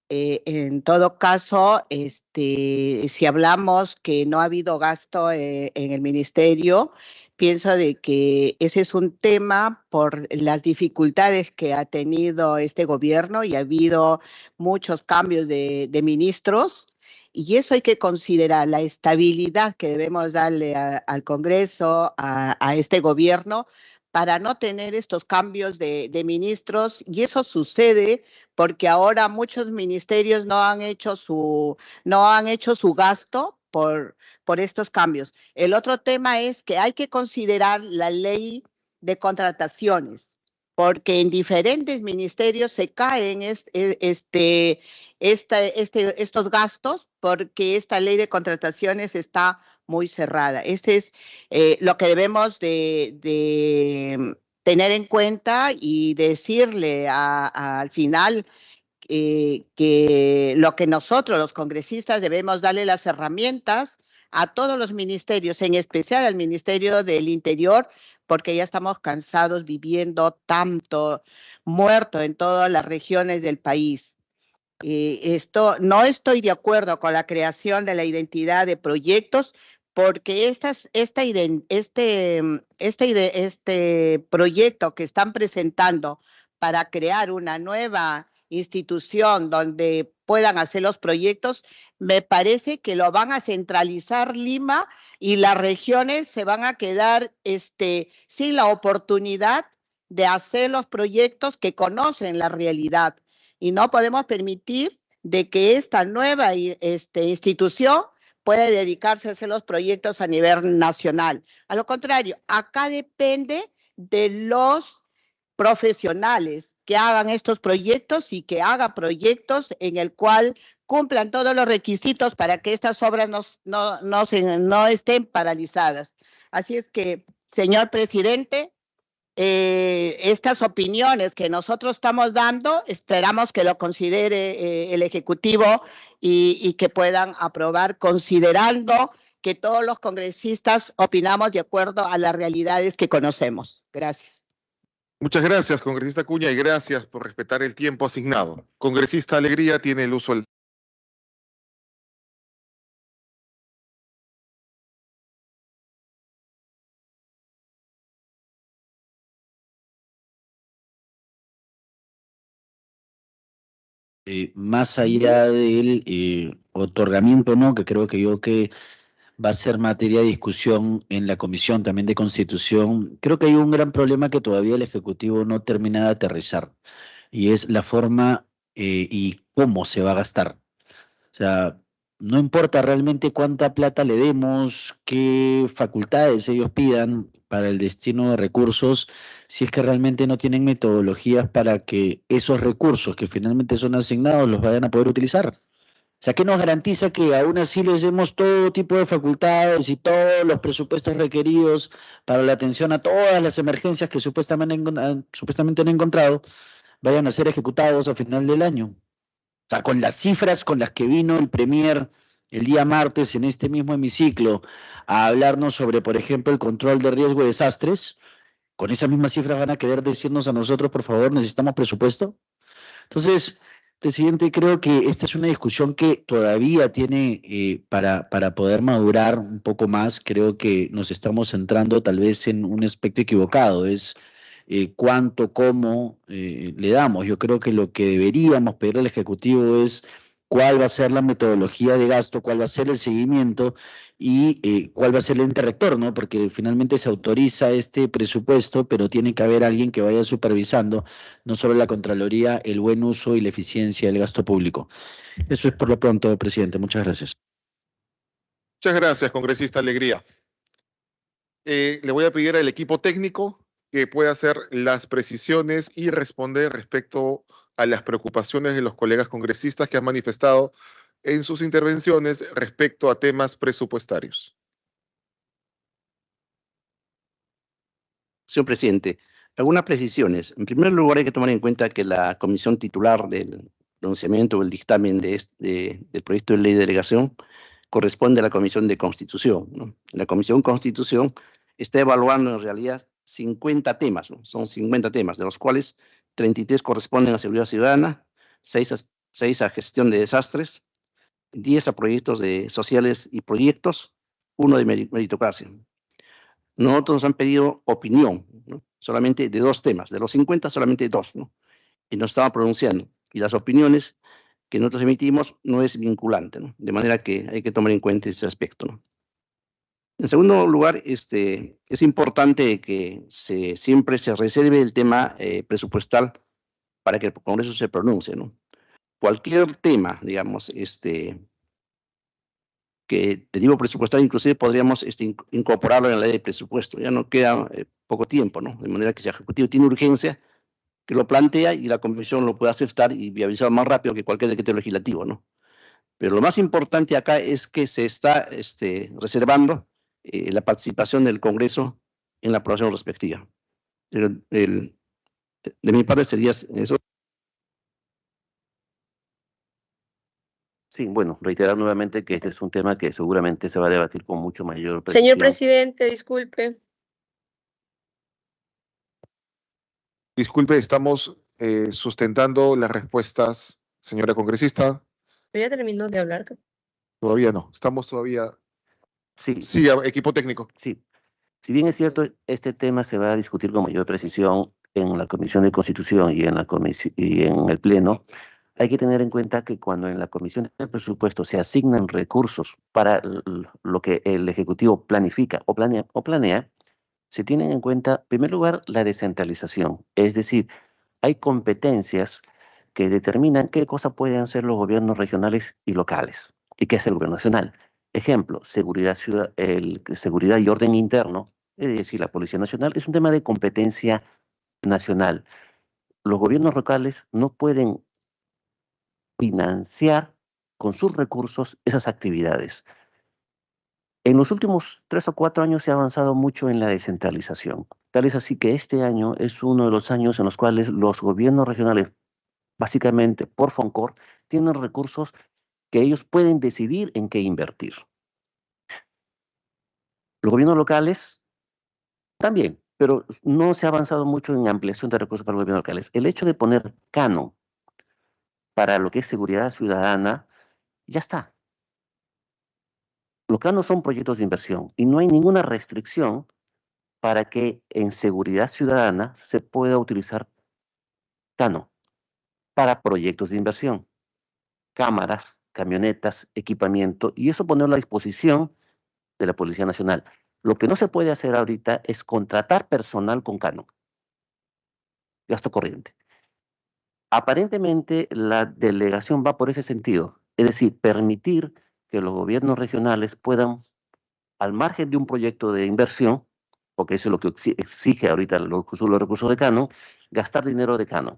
En todo caso, si hablamos que no ha habido gasto en el ministerio, pienso de que ese es un tema por las dificultades que ha tenido este gobierno, y ha habido muchos cambios de ministros, y eso hay que considerar, la estabilidad que debemos darle al Congreso, a este gobierno, para no tener estos cambios de ministros, y eso sucede porque ahora muchos ministerios no han hecho su gasto por estos cambios. El otro tema es que hay que considerar la ley de contrataciones, porque en diferentes ministerios se caen estos gastos, porque esta ley de contrataciones está muy cerrada. Este es lo que debemos de tener en cuenta y decirle al final que lo que nosotros, los congresistas, debemos darle las herramientas a todos los ministerios, en especial al Ministerio del Interior, porque ya estamos cansados viviendo tanto muerto en todas las regiones del país. No estoy de acuerdo con la creación de la identidad de proyectos, porque este proyecto que están presentando para crear una nueva institución donde puedan hacer los proyectos, me parece que lo van a centralizar Lima y las regiones se van a quedar sin la oportunidad de hacer los proyectos que conocen la realidad. Y no podemos permitir de que esta nueva institución pueda dedicarse a hacer los proyectos a nivel nacional. A lo contrario, acá depende de los profesionales que hagan estos proyectos y que hagan proyectos en el cual cumplan todos los requisitos para que estas obras no estén paralizadas. Así es que, señor presidente, estas opiniones que nosotros estamos dando, esperamos que lo considere el Ejecutivo y que puedan aprobar, considerando que todos los congresistas opinamos de acuerdo a las realidades que conocemos. Gracias. Muchas gracias, congresista Acuña, y gracias por respetar el tiempo asignado. Congresista Alegría tiene el uso del... Más allá del otorgamiento, ¿no? Que creo que va a ser materia de discusión en la Comisión también de Constitución. Creo que hay un gran problema que todavía el Ejecutivo no termina de aterrizar, y es la forma y cómo se va a gastar. O sea, no importa realmente cuánta plata le demos, qué facultades ellos pidan para el destino de recursos, si es que realmente no tienen metodologías para que esos recursos que finalmente son asignados los vayan a poder utilizar. O sea, ¿qué nos garantiza que aún así les demos todo tipo de facultades y todos los presupuestos requeridos para la atención a todas las emergencias que supuestamente han encontrado vayan a ser ejecutados a final del año? O sea, con las cifras con las que vino el Premier el día martes en este mismo hemiciclo a hablarnos sobre, por ejemplo, el control de riesgo de desastres, con esas mismas cifras van a querer decirnos a nosotros, por favor, ¿necesitamos presupuesto? Entonces, presidente, creo que esta es una discusión que todavía tiene para poder madurar un poco más. Creo que nos estamos centrando tal vez en un aspecto equivocado, es cuánto, cómo le damos. Yo creo que lo que deberíamos pedir al Ejecutivo es cuál va a ser la metodología de gasto, cuál va a ser el seguimiento y cuál va a ser el ente rector, ¿no? Porque finalmente se autoriza este presupuesto, pero tiene que haber alguien que vaya supervisando, no solo la Contraloría, el buen uso y la eficiencia del gasto público. Eso es por lo pronto, presidente. Muchas gracias. Muchas gracias, congresista Alegría. Le voy a pedir al equipo técnico que pueda hacer las precisiones y responder respecto a las preocupaciones de los colegas congresistas que han manifestado en sus intervenciones respecto a temas presupuestarios. Señor presidente, algunas precisiones. En primer lugar, hay que tomar en cuenta que la comisión titular del pronunciamiento o el dictamen del proyecto de ley de delegación corresponde a la Comisión de Constitución, ¿no? La Comisión Constitución está evaluando en realidad 50 temas, ¿no? Son 50 temas, de los cuales 33 corresponden a seguridad ciudadana, 6 a gestión de desastres, 10 a proyectos sociales y proyectos, 1 de meritocracia. Nosotros nos han pedido opinión, ¿no? Solamente de 2 temas, de los 50 solamente 2, ¿no? Y nos estamos pronunciando. Y las opiniones que nosotros emitimos no es vinculante, ¿no? De manera que hay que tomar en cuenta ese aspecto, ¿no? En segundo lugar, es importante que siempre se reserve el tema presupuestal para que el Congreso se pronuncie, ¿no? Cualquier tema, digamos, que te digo presupuestal, inclusive podríamos incorporarlo en la ley de presupuesto. Ya no queda poco tiempo, ¿no? De manera que si el Ejecutivo tiene urgencia, que lo plantea y la Comisión lo pueda aceptar y viabilizar más rápido que cualquier decreto legislativo, ¿no? Pero lo más importante acá es que se está reservando la participación del Congreso en la aprobación respectiva. De mi parte sería eso. Sí, bueno, reiterar nuevamente que este es un tema que seguramente se va a debatir con mucho mayor precisión. Señor presidente, disculpe. Disculpe, estamos sustentando las respuestas, señora congresista. ¿Pero ya terminó de hablar? Todavía no, estamos todavía... Sí. Sí, equipo técnico. Sí. Si bien es cierto, este tema se va a discutir con mayor precisión en la Comisión de Constitución y en el Pleno, hay que tener en cuenta que cuando en la Comisión de Presupuesto se asignan recursos para lo que el Ejecutivo planifica o planea, se tienen en cuenta, en primer lugar, la descentralización. Es decir, hay competencias que determinan qué cosa pueden hacer los gobiernos regionales y locales y qué hace el gobierno nacional. Ejemplo, seguridad y orden interno, es decir, la Policía Nacional, es un tema de competencia nacional. Los gobiernos locales no pueden financiar con sus recursos esas actividades. En los últimos 3 o 4 años se ha avanzado mucho en la descentralización. Tal es así que este año es uno de los años en los cuales los gobiernos regionales, básicamente por FONCOR, tienen recursos que ellos pueden decidir en qué invertir. Los gobiernos locales también, pero no se ha avanzado mucho en ampliación de recursos para los gobiernos locales. El hecho de poner canon para lo que es seguridad ciudadana, ya está. Los canos son proyectos de inversión y no hay ninguna restricción para que en seguridad ciudadana se pueda utilizar cano para proyectos de inversión, cámaras, camionetas, equipamiento, y eso ponerlo a disposición de la Policía Nacional. Lo que no se puede hacer ahorita es contratar personal con cano, gasto corriente. Aparentemente la delegación va por ese sentido, es decir, permitir que los gobiernos regionales puedan, al margen de un proyecto de inversión, porque eso es lo que exige ahorita los recursos de Canon, gastar dinero de Canon.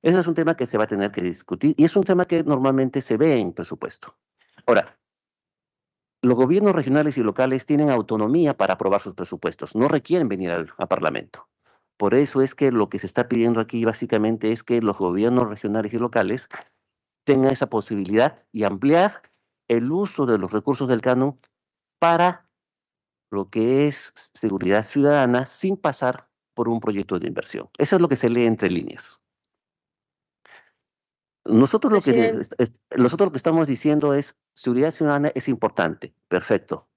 Ese es un tema que se va a tener que discutir y es un tema que normalmente se ve en presupuesto. Ahora, los gobiernos regionales y locales tienen autonomía para aprobar sus presupuestos, no requieren venir al Parlamento. Por eso es que lo que se está pidiendo aquí básicamente es que los gobiernos regionales y locales tengan esa posibilidad y ampliar el uso de los recursos del Canon para lo que es seguridad ciudadana sin pasar por un proyecto de inversión. Eso es lo que se lee entre líneas. Nosotros lo que estamos diciendo es, seguridad ciudadana es importante, perfecto,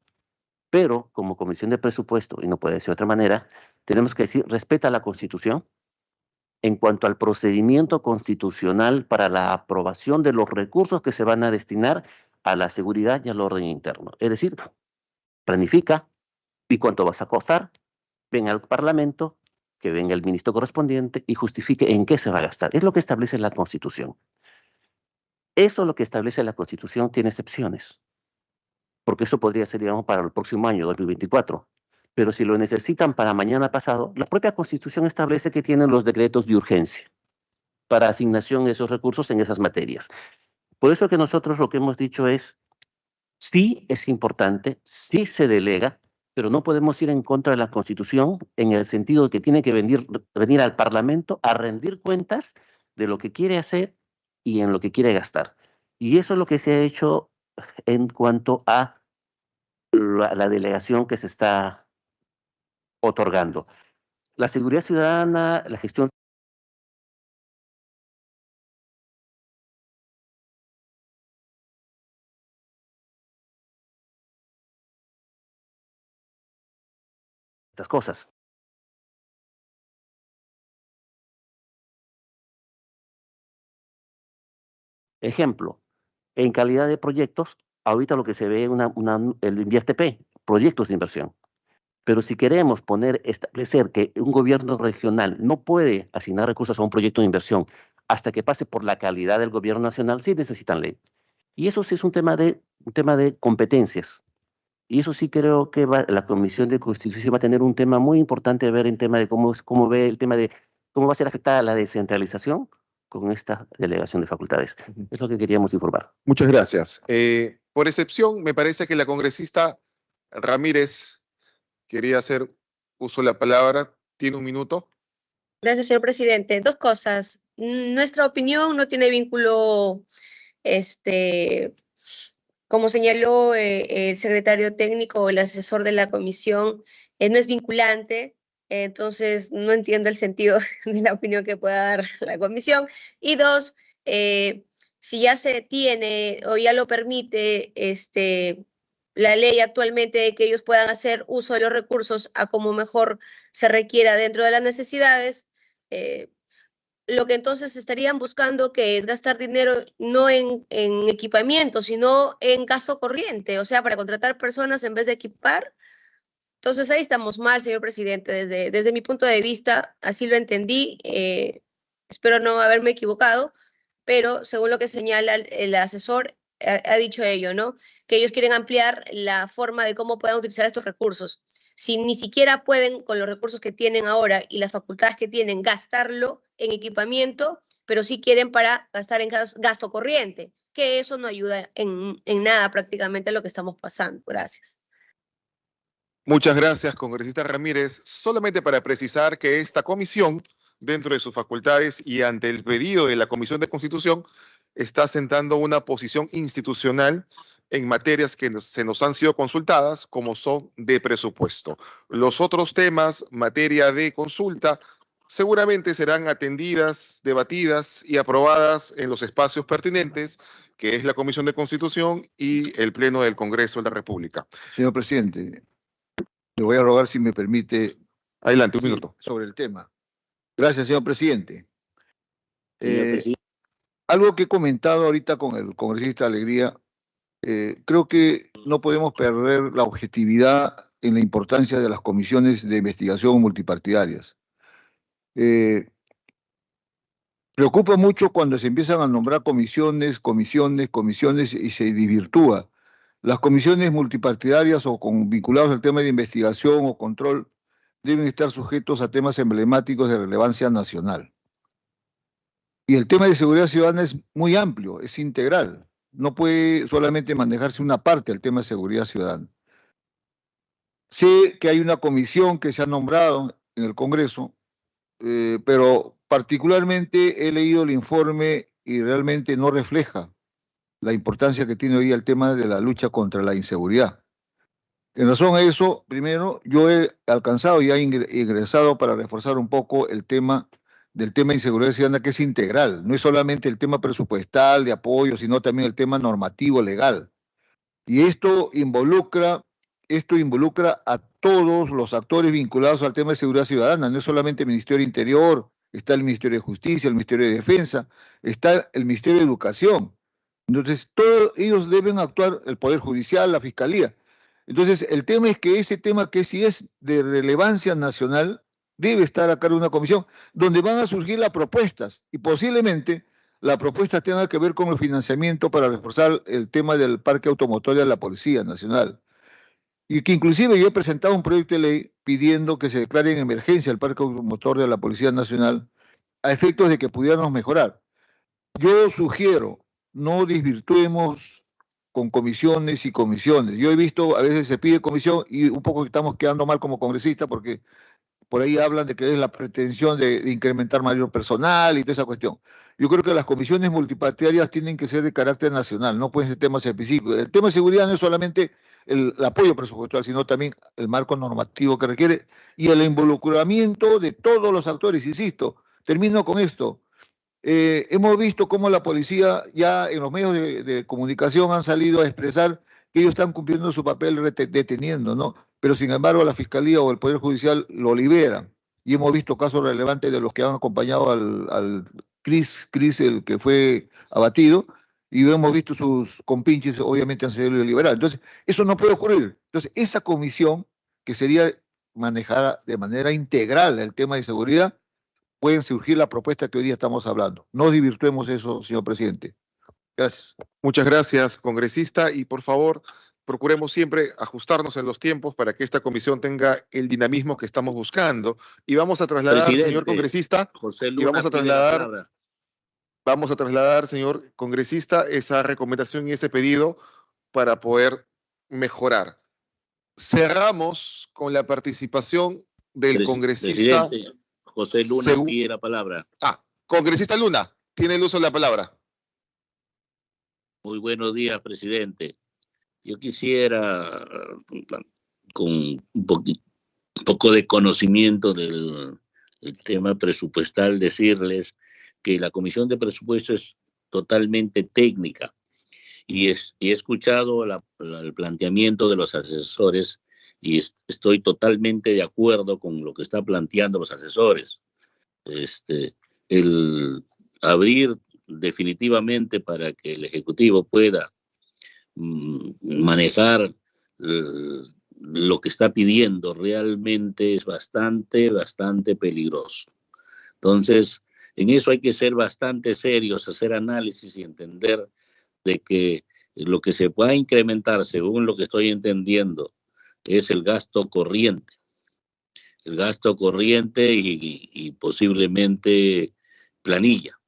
pero como Comisión de Presupuesto, y no puede ser de otra manera, tenemos que decir, respeta la Constitución en cuanto al procedimiento constitucional para la aprobación de los recursos que se van a destinar a la seguridad y al orden interno. Es decir, planifica, ¿y cuánto vas a costar? Venga al Parlamento, que venga el ministro correspondiente y justifique en qué se va a gastar. Es lo que establece la Constitución. Eso lo que establece la Constitución tiene excepciones, porque eso podría ser, digamos, para el próximo año, 2024. Pero si lo necesitan para mañana pasado, la propia Constitución establece que tienen los decretos de urgencia para asignación de esos recursos en esas materias. Por eso que nosotros lo que hemos dicho es, sí es importante, sí se delega, pero no podemos ir en contra de la Constitución en el sentido de que tiene que venir al Parlamento a rendir cuentas de lo que quiere hacer y en lo que quiere gastar. Y eso es lo que se ha hecho en cuanto a la delegación que se está otorgando. La seguridad ciudadana, la gestión estas cosas. Ejemplo, en calidad de proyectos, ahorita lo que se ve es el InvierTP, proyectos de inversión. Pero si queremos establecer que un gobierno regional no puede asignar recursos a un proyecto de inversión hasta que pase por la calidad del gobierno nacional, sí necesitan ley. Y eso sí es un tema de competencias. Y eso sí creo que la Comisión de Constitución va a tener un tema muy importante de ver en tema de cómo ve el tema de cómo va a ser afectada la descentralización con esta delegación de facultades. Es lo que queríamos informar. Muchas gracias. Por excepción, me parece que la congresista Ramírez quería hacer uso de la palabra. ¿Tiene un minuto? Gracias, señor presidente. Dos cosas. Nuestra opinión no tiene vínculo, como señaló el secretario técnico o el asesor de la comisión, no es vinculante, entonces no entiendo el sentido de la opinión que pueda dar la comisión. Y dos, si ya se tiene o ya lo permite la ley actualmente de que ellos puedan hacer uso de los recursos a como mejor se requiera dentro de las necesidades, lo que entonces estarían buscando que es gastar dinero no en equipamiento, sino en gasto corriente, o sea, para contratar personas en vez de equipar. Entonces ahí estamos mal, señor presidente, desde mi punto de vista, así lo entendí, espero no haberme equivocado, pero según lo que señala el asesor, ha dicho ello, ¿no? Que ellos quieren ampliar la forma de cómo puedan utilizar estos recursos. Si ni siquiera pueden, con los recursos que tienen ahora y las facultades que tienen, gastarlo en equipamiento, pero sí quieren para gastar en gasto corriente, que eso no ayuda en nada prácticamente a lo que estamos pasando. Gracias. Muchas gracias, congresista Ramírez. Solamente para precisar que esta comisión, dentro de sus facultades y ante el pedido de la Comisión de Constitución, está sentando una posición institucional en materias que se nos han sido consultadas, como son de presupuesto. Los otros temas, materia de consulta, seguramente serán atendidas, debatidas y aprobadas en los espacios pertinentes, que es la Comisión de Constitución y el Pleno del Congreso de la República. Señor presidente, le voy a rogar si me permite. Adelante, un minuto. Sobre el tema. Gracias, señor presidente. Algo que he comentado ahorita con el congresista Alegría, creo que no podemos perder la objetividad en la importancia de las comisiones de investigación multipartidarias. Preocupa mucho cuando se empiezan a nombrar comisiones y se desvirtúa. Las comisiones multipartidarias o vinculados al tema de investigación o control deben estar sujetos a temas emblemáticos de relevancia nacional. Y el tema de seguridad ciudadana es muy amplio, es integral. No puede solamente manejarse una parte del tema de seguridad ciudadana. Sé que hay una comisión que se ha nombrado en el Congreso, pero particularmente he leído el informe y realmente no refleja la importancia que tiene hoy el tema de la lucha contra la inseguridad. En razón a eso, primero, yo he alcanzado y he ingresado para reforzar un poco el tema del tema de inseguridad ciudadana, que es integral. No es solamente el tema presupuestal, de apoyo, sino también el tema normativo, legal. Y esto involucra a todos los actores vinculados al tema de seguridad ciudadana. No es solamente el Ministerio del Interior, está el Ministerio de Justicia, el Ministerio de Defensa, está el Ministerio de Educación. Entonces, todos ellos deben actuar, el Poder Judicial, la Fiscalía. Entonces, el tema es que ese tema, que si es de relevancia nacional, debe estar a cargo de una comisión donde van a surgir las propuestas, y posiblemente las propuestas tengan que ver con el financiamiento para reforzar el tema del parque automotor de la Policía Nacional. Y que inclusive yo he presentado un proyecto de ley pidiendo que se declare en emergencia el parque automotor de la Policía Nacional a efectos de que pudiéramos mejorar. Yo sugiero, no desvirtuemos con comisiones y comisiones. Yo he visto, a veces se pide comisión y un poco estamos quedando mal como congresistas porque por ahí hablan de que es la pretensión de incrementar mayor personal y toda esa cuestión. Yo creo que las comisiones multipartidarias tienen que ser de carácter nacional, no pueden ser temas específicos. El tema de seguridad no es solamente el apoyo presupuestal, sino también el marco normativo que requiere y el involucramiento de todos los actores. Insisto, termino con esto. Hemos visto cómo la policía ya en los medios de comunicación han salido a expresar que ellos están cumpliendo su papel deteniendo, ¿no? Pero sin embargo la Fiscalía o el Poder Judicial lo liberan. Y hemos visto casos relevantes de los que han acompañado al Cris, el que fue abatido, y hemos visto sus compinches, obviamente han sido liberados. Entonces, eso no puede ocurrir. Entonces, esa comisión, que sería manejar de manera integral el tema de seguridad, pueden surgir la propuesta que hoy día estamos hablando. No desvirtuemos eso, señor presidente. Gracias. Muchas gracias, congresista, y por favor, procuremos siempre ajustarnos en los tiempos para que esta comisión tenga el dinamismo que estamos buscando. Y vamos a trasladar, señor congresista, vamos a trasladar, señor congresista, esa recomendación y ese pedido para poder mejorar. Cerramos con la participación del congresista José Luna Segu- pide la palabra. Congresista Luna, tiene el uso de la palabra. Muy buenos días, presidente. Yo quisiera, con un poco de conocimiento del tema presupuestal, decirles que la Comisión de Presupuestos es totalmente técnica y he escuchado el planteamiento de los asesores y estoy totalmente de acuerdo con lo que están planteando los asesores. El abrir definitivamente para que el Ejecutivo pueda manejar lo que está pidiendo realmente es bastante peligroso. Entonces, en eso hay que ser bastante serios, hacer análisis y entender de que lo que se pueda incrementar, según lo que estoy entendiendo, es el gasto corriente. El gasto corriente y posiblemente planilla.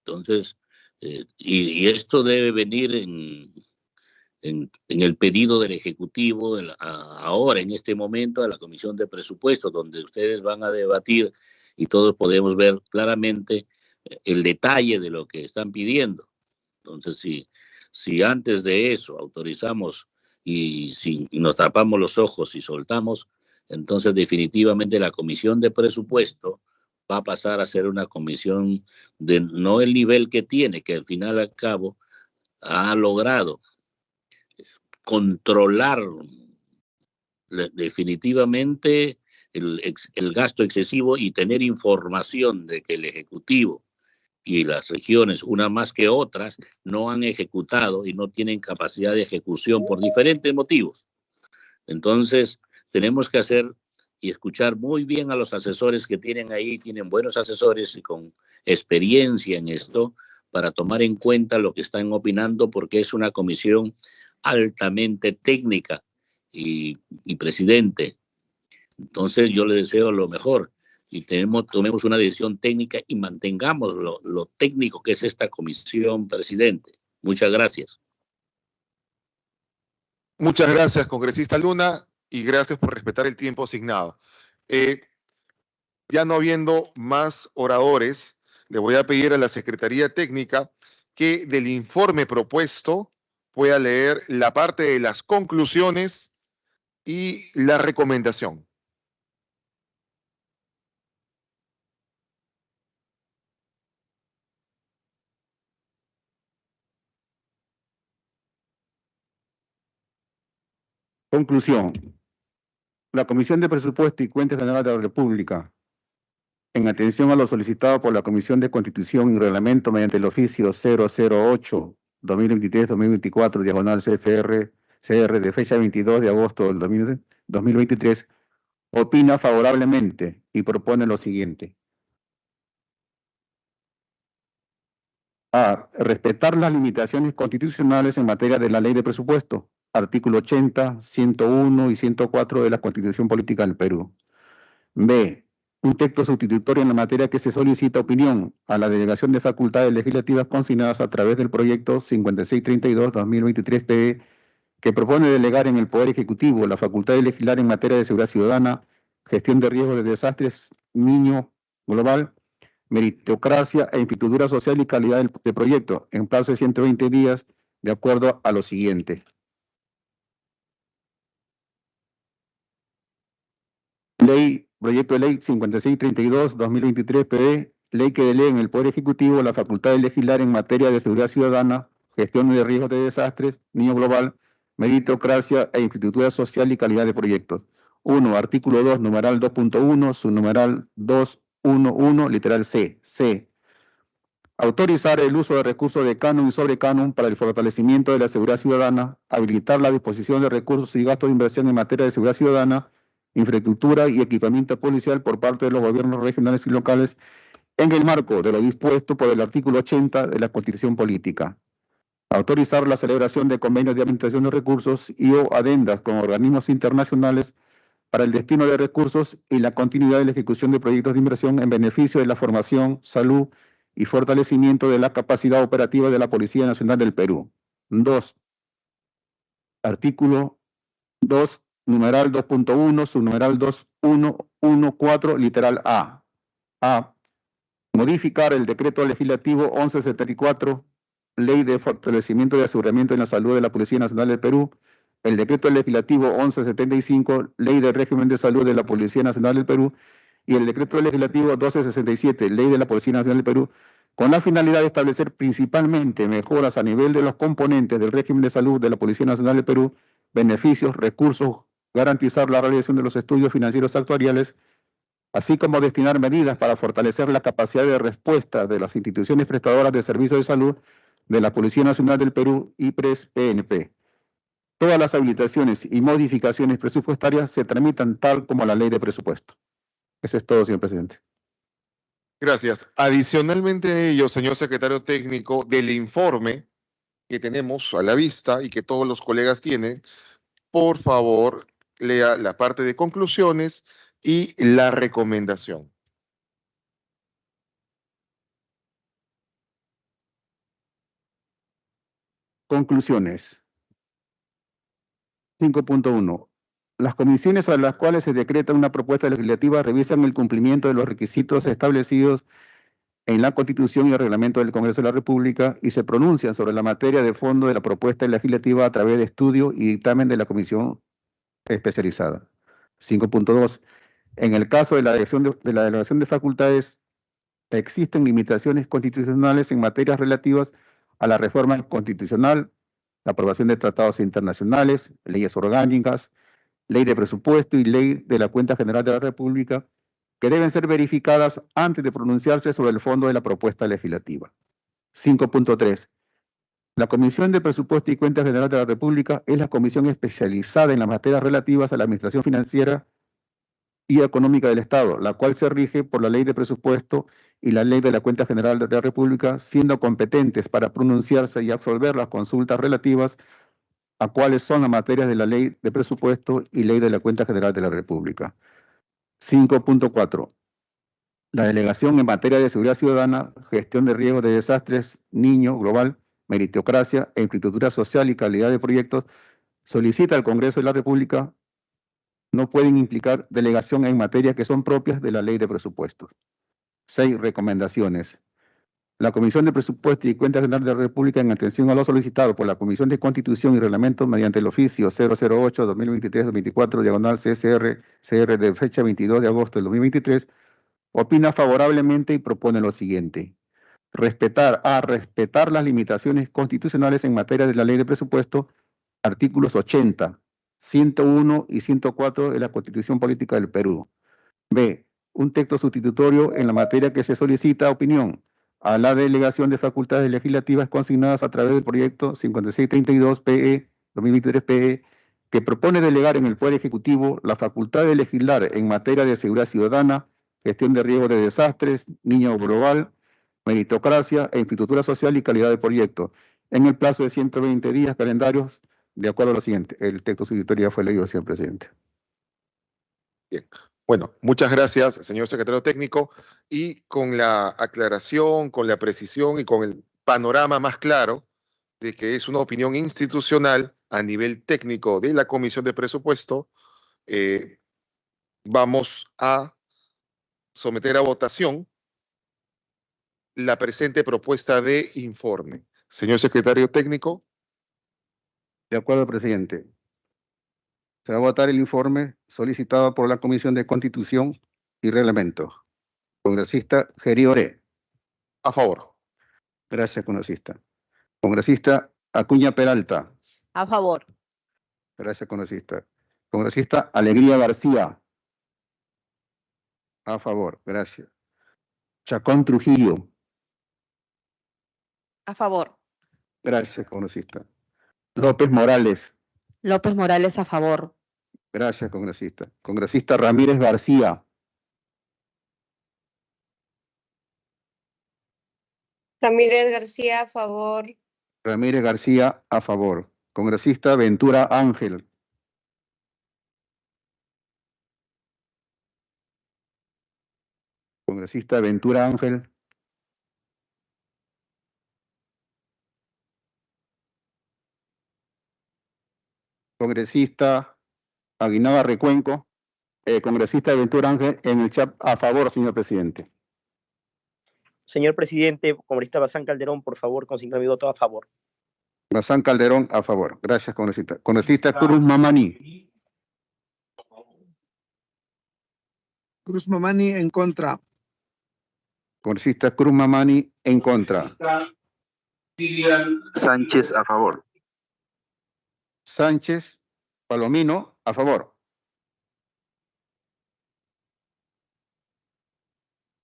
Entonces, y esto debe venir en el pedido del Ejecutivo ahora, en este momento, a la Comisión de Presupuestos, donde ustedes van a debatir y todos podemos ver claramente el detalle de lo que están pidiendo. Entonces, si antes de eso autorizamos y si nos tapamos los ojos y soltamos, entonces definitivamente la Comisión de Presupuesto va a pasar a ser una comisión de no el nivel que tiene, que al final al cabo ha logrado controlar definitivamente el gasto excesivo y tener información de que el Ejecutivo y las regiones, una más que otras, no han ejecutado y no tienen capacidad de ejecución por diferentes motivos. Entonces, tenemos que hacer y escuchar muy bien a los asesores que tienen ahí, tienen buenos asesores y con experiencia en esto, para tomar en cuenta lo que están opinando, porque es una comisión altamente técnica y presidente. Entonces, yo le deseo lo mejor y tomemos una decisión técnica y mantengamos lo técnico que es esta comisión, presidente. Muchas gracias. Muchas gracias, congresista Luna, y gracias por respetar el tiempo asignado. Ya no habiendo más oradores, le voy a pedir a la Secretaría Técnica que del informe propuesto pueda leer la parte de las conclusiones y la recomendación. Conclusión. La Comisión de Presupuesto y Cuentas Generales de la República, en atención a lo solicitado por la Comisión de Constitución y Reglamento mediante el oficio 008-2023-2024, diagonal CR de fecha 22 de agosto del 2023, opina favorablemente y propone lo siguiente. A. Respetar las limitaciones constitucionales en materia de la Ley de Presupuesto, artículo 80, 101 y 104 de la Constitución Política del Perú. B. Un texto sustitutorio en la materia que se solicita opinión a la delegación de facultades legislativas consignadas a través del proyecto 5632-2023-PE, que propone delegar en el Poder Ejecutivo la facultad de legislar en materia de seguridad ciudadana, gestión de riesgos de desastres, niño global, meritocracia e infraestructura social y calidad de proyecto, en plazo de 120 días, de acuerdo a lo siguiente. Proyecto de Ley 5632-2023-PE, ley que delega en el Poder Ejecutivo la facultad de legislar en materia de seguridad ciudadana, gestión de riesgos de desastres, niño global, meritocracia e infraestructura social y calidad de proyectos. 1. Artículo 2, numeral 2.1, subnumeral 2.1.1, literal C. C. Autorizar el uso de recursos de canon y sobrecanon para el fortalecimiento de la seguridad ciudadana, habilitar la disposición de recursos y gastos de inversión en materia de seguridad ciudadana, infraestructura y equipamiento policial por parte de los gobiernos regionales y locales en el marco de lo dispuesto por el artículo 80 de la Constitución Política. Autorizar la celebración de convenios de administración de recursos y o adendas con organismos internacionales para el destino de recursos y la continuidad de la ejecución de proyectos de inversión en beneficio de la formación, salud y fortalecimiento de la capacidad operativa de la Policía Nacional del Perú. 2. Artículo 2, numeral 2.1, subnumeral 2.1.1.4, literal A. A. Modificar el decreto legislativo 1174, Ley de Fortalecimiento y Aseguramiento en la Salud de la Policía Nacional del Perú, el decreto legislativo 1175, Ley de Régimen de Salud de la Policía Nacional del Perú, y el decreto legislativo 1267, Ley de la Policía Nacional del Perú, con la finalidad de establecer principalmente mejoras a nivel de los componentes del régimen de salud de la Policía Nacional del Perú, beneficios, recursos, garantizar la realización de los estudios financieros actuariales, así como destinar medidas para fortalecer la capacidad de respuesta de las instituciones prestadoras de servicios de salud de la Policía Nacional del Perú, IPRES-PNP. Todas las habilitaciones y modificaciones presupuestarias se tramitan tal como la ley de presupuesto. Eso es todo, señor presidente. Gracias. Adicionalmente a ello, señor secretario técnico, del informe que tenemos a la vista y que todos los colegas tienen, por favor, lea la parte de conclusiones y la recomendación. Conclusiones. 5.1. Las comisiones a las cuales se decreta una propuesta legislativa revisan el cumplimiento de los requisitos establecidos en la Constitución y el Reglamento del Congreso de la República y se pronuncian sobre la materia de fondo de la propuesta legislativa a través de estudio y dictamen de la comisión especializada. 5.2. En el caso de la delegación de facultades, existen limitaciones constitucionales en materias relativas a la reforma constitucional, la aprobación de tratados internacionales, leyes orgánicas, ley de presupuesto y ley de la Cuenta General de la República, que deben ser verificadas antes de pronunciarse sobre el fondo de la propuesta legislativa. 5.3. La Comisión de Presupuesto y Cuenta General de la República es la comisión especializada en las materias relativas a la administración financiera y económica del Estado, la cual se rige por la Ley de Presupuesto y la Ley de la Cuenta General de la República, siendo competentes para pronunciarse y absolver las consultas relativas a cuáles son las materias de la Ley de Presupuesto y Ley de la Cuenta General de la República. 5.4. La delegación en materia de seguridad ciudadana, gestión de riesgos de desastres, niño, global, meritocracia e infraestructura social y calidad de proyectos, solicita al Congreso de la República no pueden implicar delegación en materias que son propias de la Ley de Presupuestos. 6 recomendaciones. La Comisión de Presupuesto y Cuenta General de la República, en atención a lo solicitado por la Comisión de Constitución y Reglamento mediante el oficio 008-2023-24, diagonal CSR de fecha 22 de agosto del 2023, opina favorablemente y propone lo siguiente. Respetar las limitaciones constitucionales en materia de la Ley de Presupuesto, artículos 80, 101 y 104 de la Constitución Política del Perú. B. Un texto sustitutorio en la materia que se solicita opinión a la delegación de facultades legislativas consignadas a través del proyecto 5632-PE, 2023-PE, que propone delegar en el Poder Ejecutivo la facultad de legislar en materia de seguridad ciudadana, gestión de riesgos de desastres, niño global, meritocracia e infraestructura social y calidad de proyecto, en el plazo de 120 días calendarios, de acuerdo a lo siguiente. El texto sustitutorio ya fue leído, señor presidente. Bien. Bueno, muchas gracias, señor secretario técnico, y con la aclaración, con la precisión y con el panorama más claro de que es una opinión institucional a nivel técnico de la Comisión de Presupuesto, vamos a someter a votación la presente propuesta de informe. Señor secretario técnico. De acuerdo, presidente. Se va a votar el informe solicitado por la Comisión de Constitución y Reglamento. Congresista Gerioré. A favor. Gracias, congresista. Congresista Acuña Peralta. A favor. Gracias, congresista. Congresista Alegría García. A favor. Gracias. Chacón Trujillo. A favor. Gracias, congresista. López Morales. López Morales, a favor. Gracias, congresista. Congresista Ramírez García. Ramírez García, a favor. Ramírez García, a favor. Congresista Ventura Ángel. Congresista Ventura Ángel. Congresista Aguinaga Recuenco. Congresista Ventura Ángel en el chat, a favor, señor presidente. Señor presidente, congresista Bazán Calderón, por favor, consigna mi voto a favor. Bazán Calderón, a favor. Gracias, congresista. Congresista Cruz Mamani. Cruz Mamani en contra. Congresista Cruz Mamani, en contra. Sánchez a favor. Sánchez Palomino, a favor.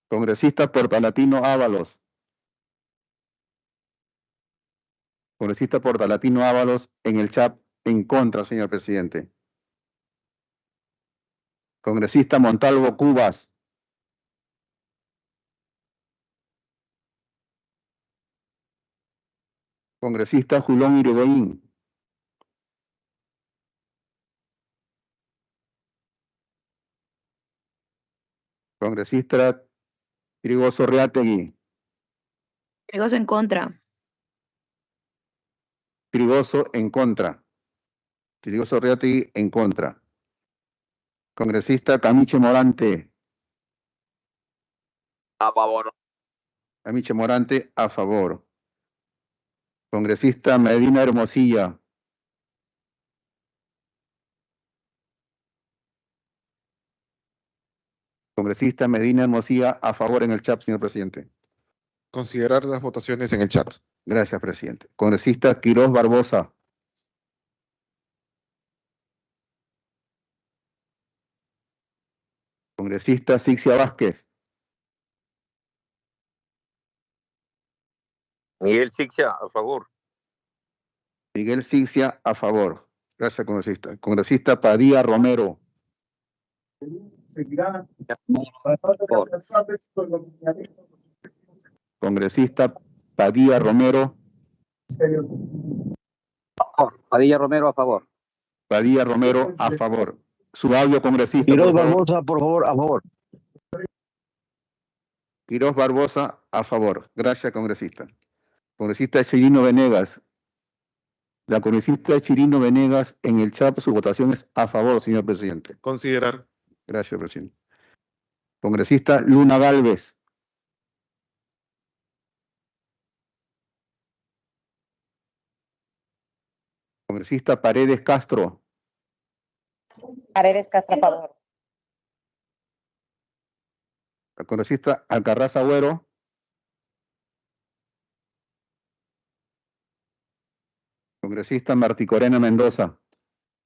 Congresista Portalatino Ábalos. Congresista Portalatino Ábalos en el chat, en contra, señor presidente. Congresista Montalvo Cubas. Congresista Julón Irigoyen. Congresista Trigoso Reategui. Trigoso en contra. Trigoso en contra. Trigoso Reategui en contra. Congresista Camiche Morante. A favor. Camiche Morante, a favor. Congresista Medina Hermosilla. Congresista Medina Hermosilla, a favor en el chat, señor presidente. Considerar las votaciones en el chat. Gracias, presidente. Congresista Quirós Barbosa. Congresista Sixia Vázquez. Miguel Sixia, a favor. Miguel Sixia, a favor. Gracias, congresista. Congresista Padilla Romero. Congresista Padilla Romero. Padilla Romero a favor. Padilla Romero, a favor. Su audio, congresista. Quirós Barbosa, por favor, a favor. Quirós Barbosa, a favor. Gracias, congresista. Congresista Chirino Venegas. La congresista Chirino Venegas en el chat, su votación es a favor, señor presidente. Considerar. Gracias, presidente. Congresista Luna Galvez. Congresista Paredes Castro. Paredes Castro a favor. La congresista Alcarraz Agüero. Congresista Martí Corena Mendoza.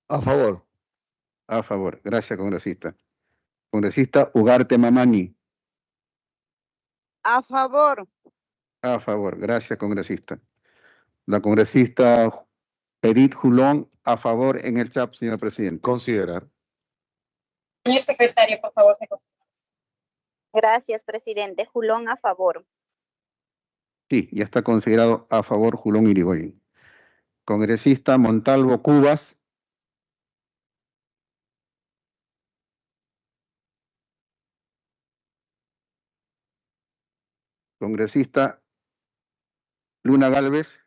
A favor. A favor. Gracias, congresista. Congresista Ugarte Mamani. A favor. A favor. Gracias, congresista. La congresista Edith Julón, a favor en el chat, señor presidente. Considerar. Señor secretario, por favor, se considera. Gracias, presidente. Julón a favor. Sí, ya está considerado a favor Julón Irigoyen. Congresista Montalvo Cubas. Congresista Luna Galvez.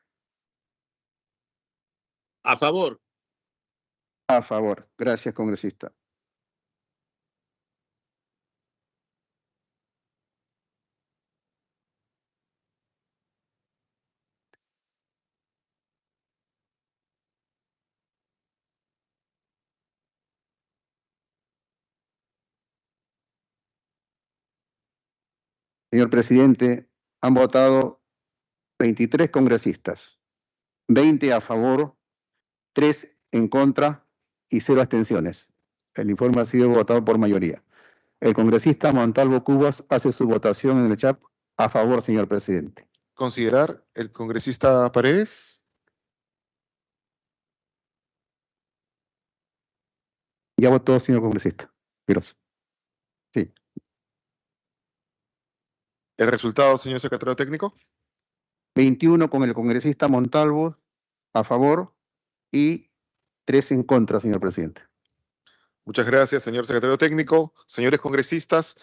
A favor. A favor. Gracias, congresista. Señor presidente, han votado 23 congresistas, 20 a favor, 3 en contra y 0 abstenciones. El informe ha sido votado por mayoría. El congresista Montalvo Cubas hace su votación en el chat a favor, señor presidente. Considerar el congresista Paredes. Ya votó, señor congresista. Quirós. Sí. El resultado, señor secretario técnico. 21 con el congresista Montalvo a favor y 3 en contra, señor presidente. Muchas gracias, señor secretario técnico. Señores congresistas,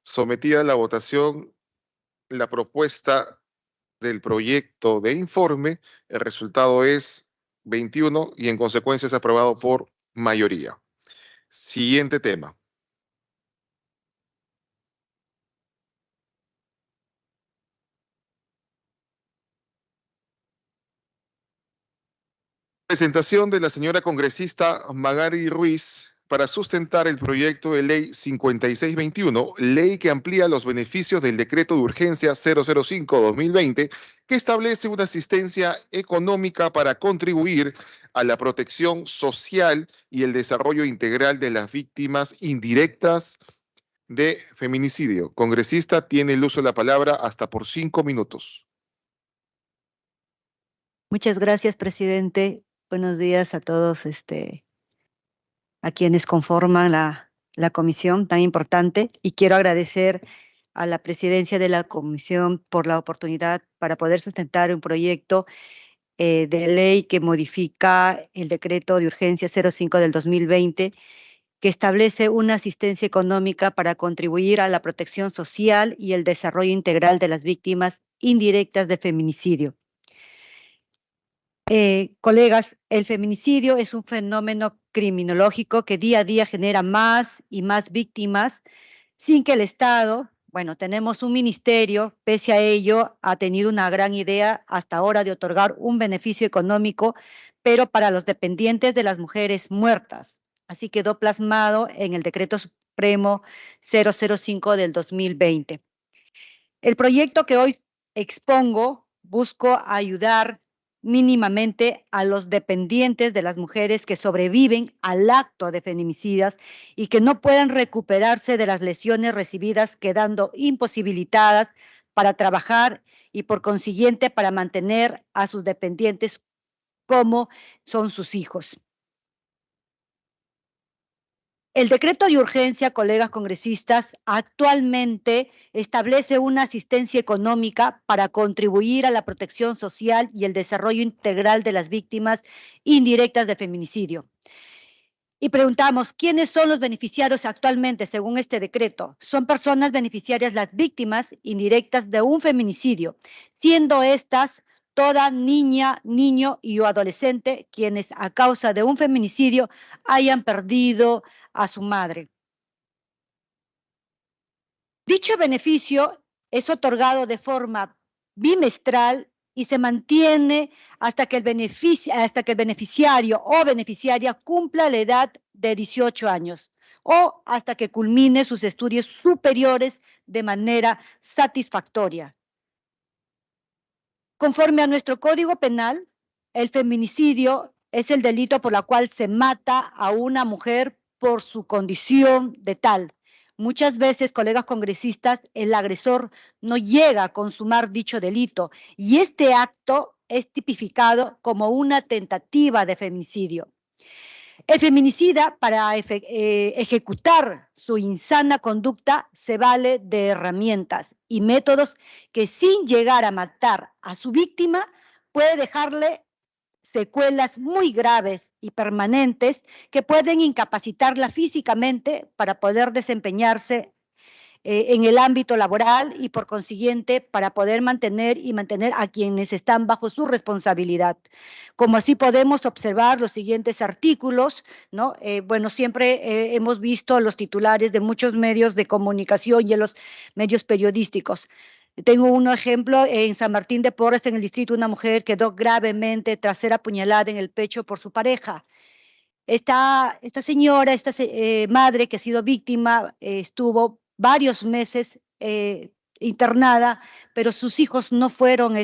sometida a la votación la propuesta del proyecto de informe. El resultado es 21 y en consecuencia es aprobado por mayoría. Siguiente tema. Presentación de la señora congresista Magari Ruiz para sustentar el proyecto de ley 5621, ley que amplía los beneficios del decreto de urgencia 005-2020, que establece una asistencia económica para contribuir a la protección social y el desarrollo integral de las víctimas indirectas de feminicidio. Congresista, tiene el uso de la palabra hasta por 5 minutos. Muchas gracias, presidente. Buenos días a todos a quienes conforman la comisión tan importante, y quiero agradecer a la presidencia de la comisión por la oportunidad para poder sustentar un proyecto de ley que modifica el decreto de urgencia 05 del 2020, que establece una asistencia económica para contribuir a la protección social y el desarrollo integral de las víctimas indirectas de feminicidio. Colegas, el feminicidio es un fenómeno criminológico que día a día genera más y más víctimas sin que el Estado, bueno, tenemos un ministerio, pese a ello, ha tenido una gran idea hasta ahora de otorgar un beneficio económico, pero para los dependientes de las mujeres muertas. Así quedó plasmado en el Decreto Supremo 005 del 2020. El proyecto que hoy expongo busco ayudar mínimamente a los dependientes de las mujeres que sobreviven al acto de feminicidas y que no puedan recuperarse de las lesiones recibidas, quedando imposibilitadas para trabajar y por consiguiente para mantener a sus dependientes como son sus hijos. El decreto de urgencia, colegas congresistas, actualmente establece una asistencia económica para contribuir a la protección social y el desarrollo integral de las víctimas indirectas de feminicidio. Y preguntamos, ¿quiénes son los beneficiarios actualmente según este decreto? Son personas beneficiarias las víctimas indirectas de un feminicidio, siendo estas toda niña, niño y o adolescente quienes a causa de un feminicidio hayan perdido a su madre. Dicho beneficio es otorgado de forma bimestral y se mantiene hasta que el beneficiario o beneficiaria cumpla la edad de 18 años o hasta que culmine sus estudios superiores de manera satisfactoria. Conforme a nuestro Código Penal, el feminicidio es el delito por el cual se mata a una mujer por su condición de tal. Muchas veces, colegas congresistas, el agresor no llega a consumar dicho delito y este acto es tipificado como una tentativa de feminicidio. El feminicida, para ejecutar su insana conducta, se vale de herramientas y métodos que, sin llegar a matar a su víctima, puede dejarle secuelas muy graves y permanentes que pueden incapacitarla físicamente para poder desempeñarse en el ámbito laboral y por consiguiente para poder mantener a quienes están bajo su responsabilidad. Como así podemos observar los siguientes artículos, ¿no? Bueno, siempre hemos visto los titulares de muchos medios de comunicación y en los medios periodísticos. Tengo un ejemplo en San Martín de Porres, en el distrito, una mujer quedó gravemente tras ser apuñalada en el pecho por su pareja. Esta señora, madre que ha sido víctima, estuvo varios meses internada, pero sus hijos no fueron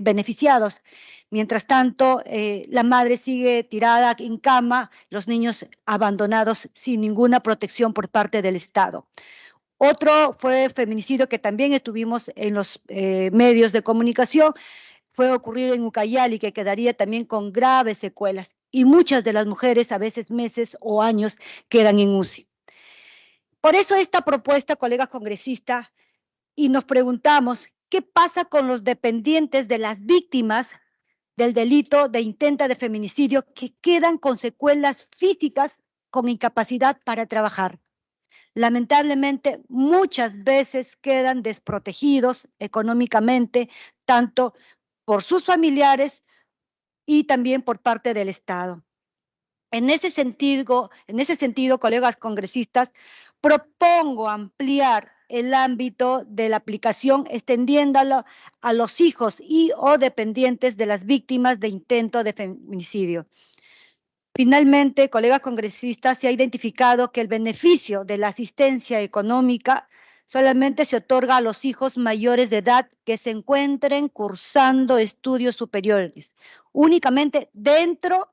beneficiados. Mientras tanto, la madre sigue tirada en cama, los niños abandonados sin ninguna protección por parte del Estado. Otro fue feminicidio que también estuvimos en los medios de comunicación, fue ocurrido en Ucayali, que quedaría también con graves secuelas. Y muchas de las mujeres, a veces meses o años, quedan en UCI. Por eso esta propuesta, colegas congresistas, y nos preguntamos, ¿qué pasa con los dependientes de las víctimas del delito de intento de feminicidio que quedan con secuelas físicas con incapacidad para trabajar? Lamentablemente, muchas veces quedan desprotegidos económicamente, tanto por sus familiares y también por parte del Estado. En ese sentido, colegas congresistas, propongo ampliar el ámbito de la aplicación, extendiéndolo a los hijos y o dependientes de las víctimas de intento de feminicidio. Finalmente, colegas congresistas, se ha identificado que el beneficio de la asistencia económica solamente se otorga a los hijos mayores de edad que se encuentren cursando estudios superiores, únicamente dentro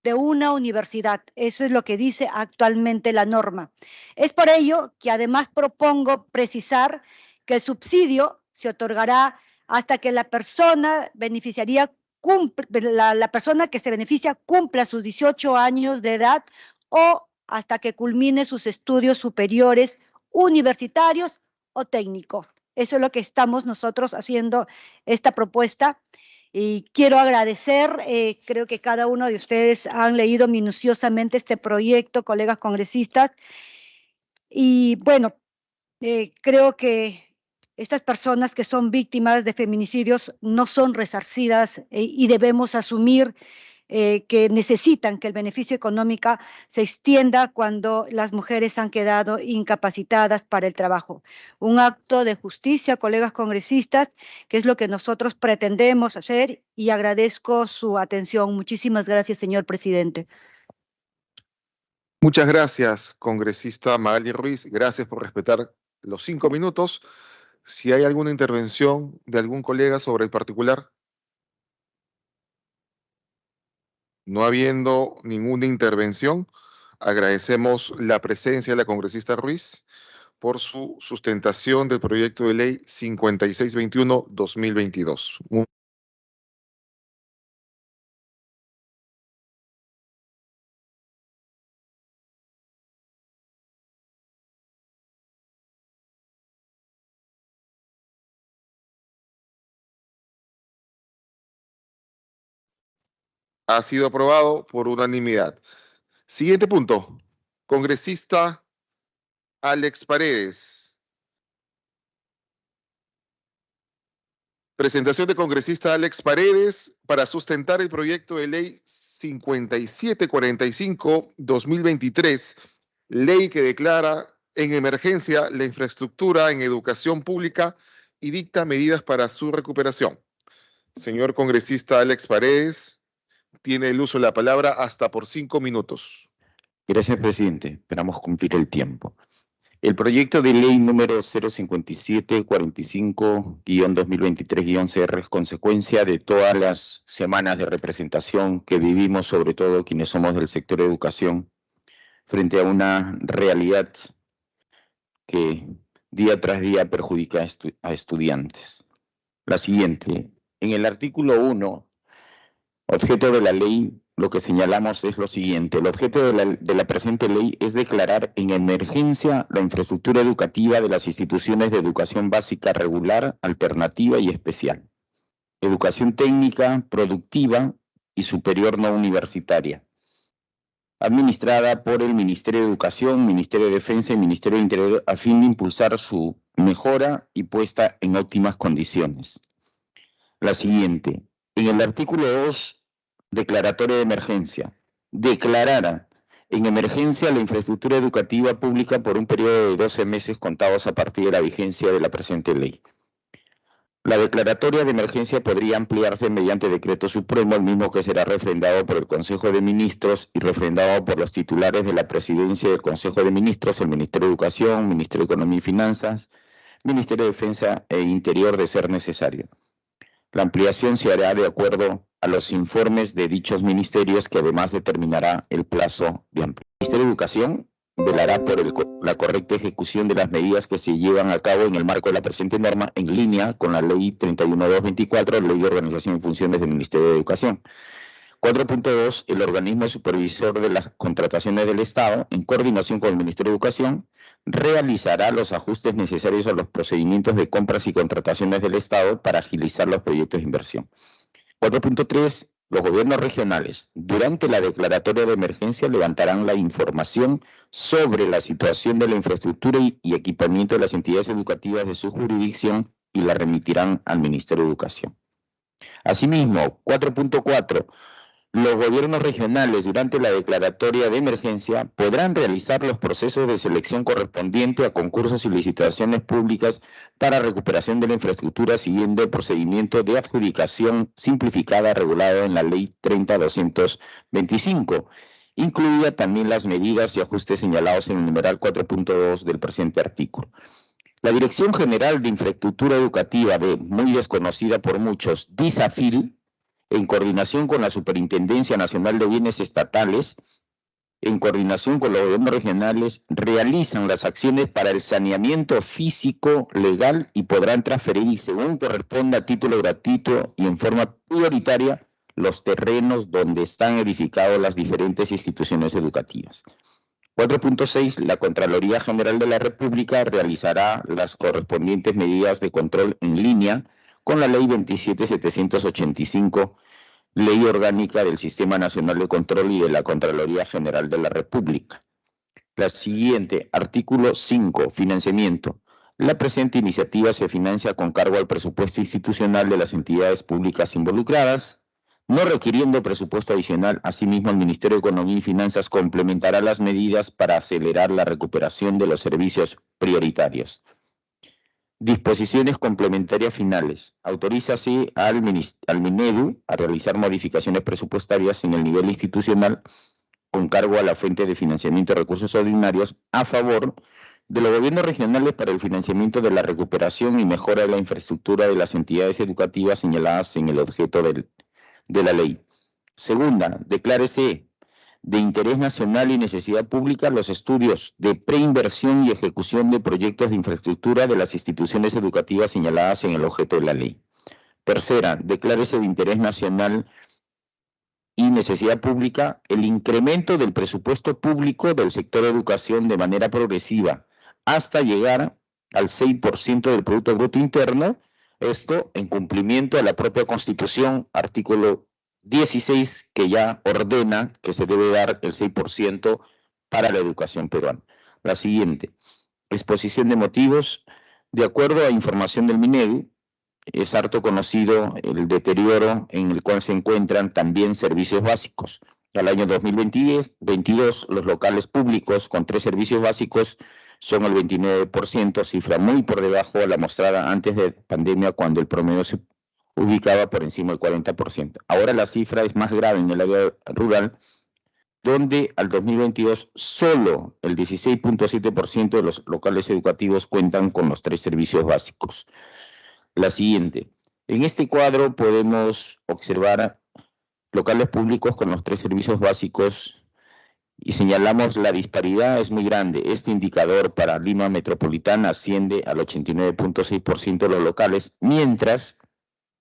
de una universidad. Eso es lo que dice actualmente la norma. Es por ello que además propongo precisar que el subsidio se otorgará hasta que la persona beneficiaria la persona que se beneficia cumpla sus 18 años de edad o hasta que culmine sus estudios superiores, universitarios o técnicos. Eso es lo que estamos nosotros haciendo esta propuesta. Y quiero agradecer, creo que cada uno de ustedes han leído minuciosamente este proyecto, colegas congresistas, y bueno, creo que estas personas que son víctimas de feminicidios no son resarcidas y debemos asumir que necesitan que el beneficio económico se extienda cuando las mujeres han quedado incapacitadas para el trabajo. Un acto de justicia, colegas congresistas, que es lo que nosotros pretendemos hacer, y agradezco su atención. Muchísimas gracias, señor presidente. Muchas gracias, congresista Magali Ruiz. Gracias por respetar los 5 minutos. Si hay alguna intervención de algún colega sobre el particular. No habiendo ninguna intervención, agradecemos la presencia de la congresista Ruiz por su sustentación del proyecto de ley 5621-2022. Ha sido aprobado por unanimidad. Siguiente punto. Congresista Alex Paredes. Presentación de congresista Alex Paredes para sustentar el proyecto de ley 5745-2023, ley que declara en emergencia la infraestructura en educación pública y dicta medidas para su recuperación. Señor congresista Alex Paredes, tiene el uso de la palabra hasta por 5 minutos. Gracias, presidente. Esperamos cumplir el tiempo. El proyecto de ley número 05745-2023-CR es consecuencia de todas las semanas de representación que vivimos, sobre todo quienes somos del sector de educación, frente a una realidad que día tras día perjudica a estudiantes. La siguiente. En el artículo 1, objeto de la ley, lo que señalamos es lo siguiente. El objeto de la presente ley es declarar en emergencia la infraestructura educativa de las instituciones de educación básica regular, alternativa y especial, educación técnica, productiva y superior no universitaria, administrada por el Ministerio de Educación, Ministerio de Defensa y Ministerio de Interior a fin de impulsar su mejora y puesta en óptimas condiciones. La siguiente. En el artículo 2, declaratoria de emergencia. Declarara en emergencia la infraestructura educativa pública por un periodo de 12 meses contados a partir de la vigencia de la presente ley. La declaratoria de emergencia podría ampliarse mediante decreto supremo, el mismo que será refrendado por el Consejo de Ministros y refrendado por los titulares de la Presidencia del Consejo de Ministros, el Ministerio de Educación, Ministerio de Economía y Finanzas, Ministerio de Defensa e Interior de ser necesario. La ampliación se hará de acuerdo a los informes de dichos ministerios, que además determinará el plazo de ampliación. El Ministerio de Educación velará por la correcta ejecución de las medidas que se llevan a cabo en el marco de la presente norma, en línea con la Ley 31224, Ley de Organización y Funciones del Ministerio de Educación. 4.2. El organismo supervisor de las contrataciones del Estado, en coordinación con el Ministerio de Educación, realizará los ajustes necesarios a los procedimientos de compras y contrataciones del Estado para agilizar los proyectos de inversión. 4.3. Los gobiernos regionales, durante la declaratoria de emergencia, levantarán la información sobre la situación de la infraestructura y equipamiento de las entidades educativas de su jurisdicción y la remitirán al Ministerio de Educación. Asimismo, 4.4. Los gobiernos regionales durante la declaratoria de emergencia podrán realizar los procesos de selección correspondiente a concursos y licitaciones públicas para recuperación de la infraestructura siguiendo el procedimiento de adjudicación simplificada regulado en la Ley 30.225, incluida también las medidas y ajustes señalados en el numeral 4.2 del presente artículo. La Dirección General de Infraestructura Educativa muy desconocida por muchos, DISAFIL, en coordinación con la Superintendencia Nacional de Bienes Estatales, en coordinación con los gobiernos regionales, realizan las acciones para el saneamiento físico legal y podrán transferir, según corresponda, a título gratuito y en forma prioritaria, los terrenos donde están edificadas las diferentes instituciones educativas. 4.6. La Contraloría General de la República realizará las correspondientes medidas de control en línea con la Ley 27.785, Ley Orgánica del Sistema Nacional de Control y de la Contraloría General de la República. La siguiente, artículo 5, financiamiento. La presente iniciativa se financia con cargo al presupuesto institucional de las entidades públicas involucradas, no requiriendo presupuesto adicional. Asimismo, el Ministerio de Economía y Finanzas complementará las medidas para acelerar la recuperación de los servicios prioritarios. Disposiciones complementarias finales. Autorízase al Minedu a realizar modificaciones presupuestarias en el nivel institucional con cargo a la fuente de financiamiento de recursos ordinarios a favor de los gobiernos regionales para el financiamiento de la recuperación y mejora de la infraestructura de las entidades educativas señaladas en el objeto de la ley. Segunda, declárese de interés nacional y necesidad pública los estudios de preinversión y ejecución de proyectos de infraestructura de las instituciones educativas señaladas en el objeto de la ley. Tercera, declárese de interés nacional y necesidad pública el incremento del presupuesto público del sector educación de manera progresiva hasta llegar al 6% del Producto Bruto Interno, esto en cumplimiento de la propia Constitución, artículo 16, que ya ordena que se debe dar el 6% para la educación peruana. La siguiente, exposición de motivos. De acuerdo a información del Minedu, es harto conocido el deterioro en el cual se encuentran también servicios básicos. Al año 2022, los locales públicos con 3 servicios básicos son el 29%, cifra muy por debajo de la mostrada antes de pandemia, cuando el promedio se ubicaba por encima del 40%. Ahora la cifra es más grave en el área rural, donde al 2022 solo el 16.7% de los locales educativos cuentan con los 3 servicios básicos. La siguiente. En este cuadro podemos observar locales públicos con los 3 servicios básicos y señalamos la disparidad es muy grande. Este indicador para Lima Metropolitana asciende al 89.6% de los locales, mientras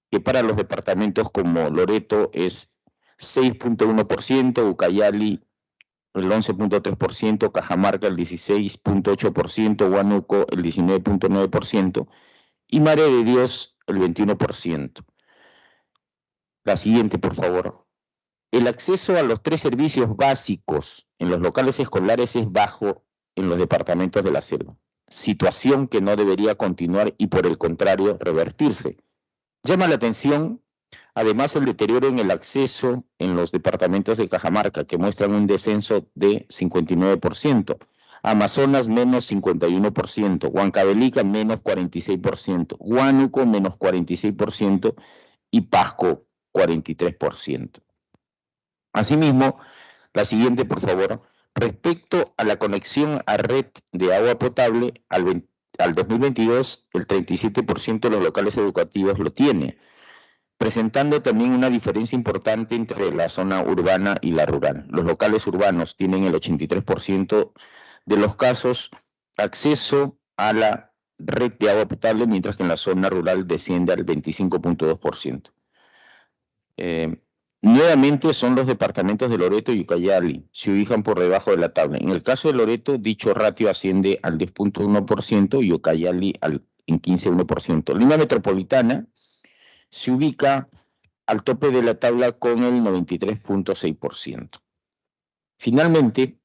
que para los departamentos como Loreto es 6.1%, Ucayali el 11.3%, Cajamarca el 16.8%, Huánuco el 19.9% y Madre de Dios el 21%. La siguiente, por favor. El acceso a los 3 servicios básicos en los locales escolares es bajo en los departamentos de la selva, situación que no debería continuar y por el contrario revertirse. Llama la atención, además, el deterioro en el acceso en los departamentos de Cajamarca, que muestran un descenso de 59%, Amazonas menos 51%, Huancavelica menos 46%, Huánuco menos 46% y Pasco 43%. Asimismo, la siguiente, por favor. Respecto a la conexión a red de agua potable, al 2022, el 37% de los locales educativos lo tiene, presentando también una diferencia importante entre la zona urbana y la rural. Los locales urbanos tienen el 83% de los casos acceso a la red de agua potable, mientras que en la zona rural desciende al 25.2%. Nuevamente son los departamentos de Loreto y Ucayali, se ubican por debajo de la tabla. En el caso de Loreto, dicho ratio asciende al 10.1% y Ucayali en 15.1%. Lima Metropolitana se ubica al tope de la tabla con el 93.6%. Finalmente,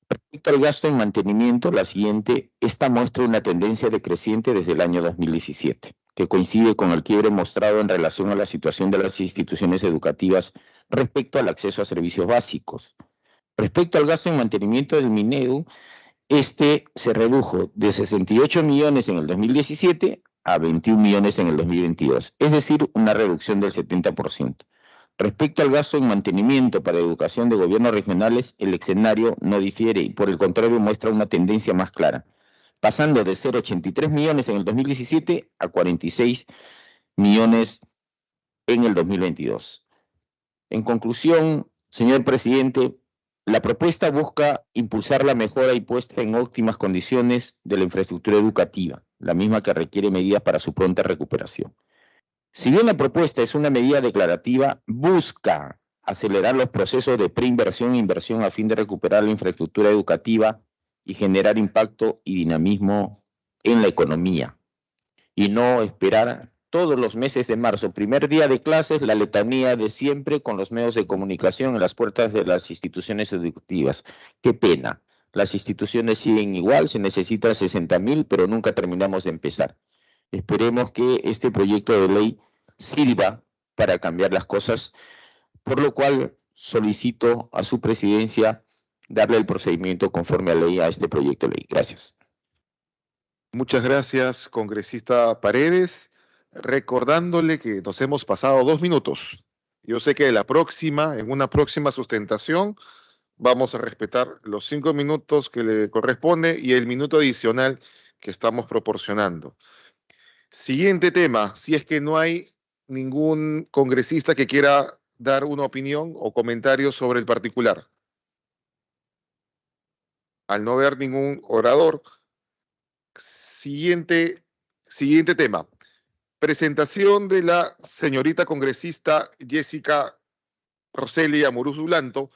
respecto al gasto en mantenimiento, la siguiente, esta muestra una tendencia decreciente desde el año 2017. Que coincide con el quiebre mostrado en relación a la situación de las instituciones educativas respecto al acceso a servicios básicos. Respecto al gasto en mantenimiento del Minedu, este se redujo de 68 millones en el 2017 a 21 millones en el 2022, es decir, una reducción del 70%. Respecto al gasto en mantenimiento para educación de gobiernos regionales, el escenario no difiere y por el contrario muestra una tendencia más clara, pasando de ser 83 millones en el 2017 a 46 millones en el 2022. En conclusión, señor presidente, la propuesta busca impulsar la mejora y puesta en óptimas condiciones de la infraestructura educativa, la misma que requiere medidas para su pronta recuperación. Si bien la propuesta es una medida declarativa, busca acelerar los procesos de preinversión e inversión a fin de recuperar la infraestructura educativa y generar impacto y dinamismo en la economía, y no esperar todos los meses de marzo, primer día de clases, la letanía de siempre con los medios de comunicación en las puertas de las instituciones educativas. Qué pena, las instituciones siguen igual, se necesitan 60.000, pero nunca terminamos de empezar. Esperemos que este proyecto de ley sirva para cambiar las cosas, por lo cual solicito a su presidencia darle el procedimiento conforme a ley a este proyecto de ley. Gracias. Muchas gracias, congresista Paredes. Recordándole que nos hemos pasado 2 minutos. Yo sé que en una próxima sustentación, vamos a respetar los 5 minutos que le corresponde y el minuto adicional que estamos proporcionando. Siguiente tema, si es que no hay ningún congresista que quiera dar una opinión o comentario sobre el particular. Al no ver ningún orador, siguiente tema. Presentación de la señorita congresista Jessica Roseli Amuruz Dulanto,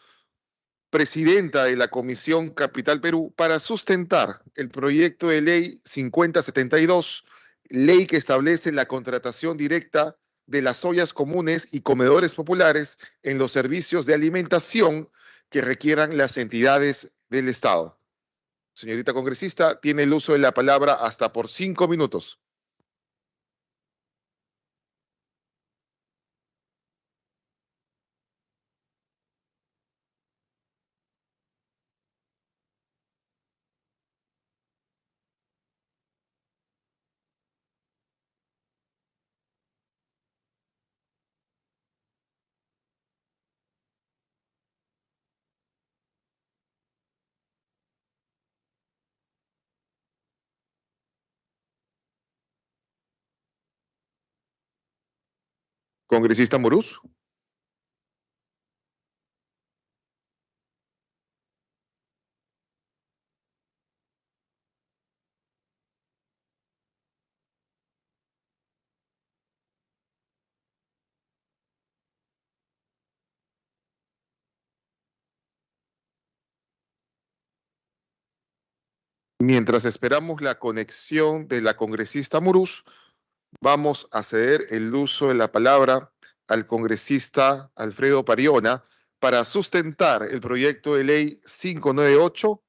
presidenta de la Comisión Capital Perú, para sustentar el proyecto de ley 5072, ley que establece la contratación directa de las ollas comunes y comedores populares en los servicios de alimentación que requieran las entidades del Estado. Señorita congresista, tiene el uso de la palabra hasta por 5 minutos. Congresista Amuruz. Mientras esperamos la conexión de la congresista Amuruz, vamos a ceder el uso de la palabra al congresista Alfredo Pariona para sustentar el proyecto de ley 598,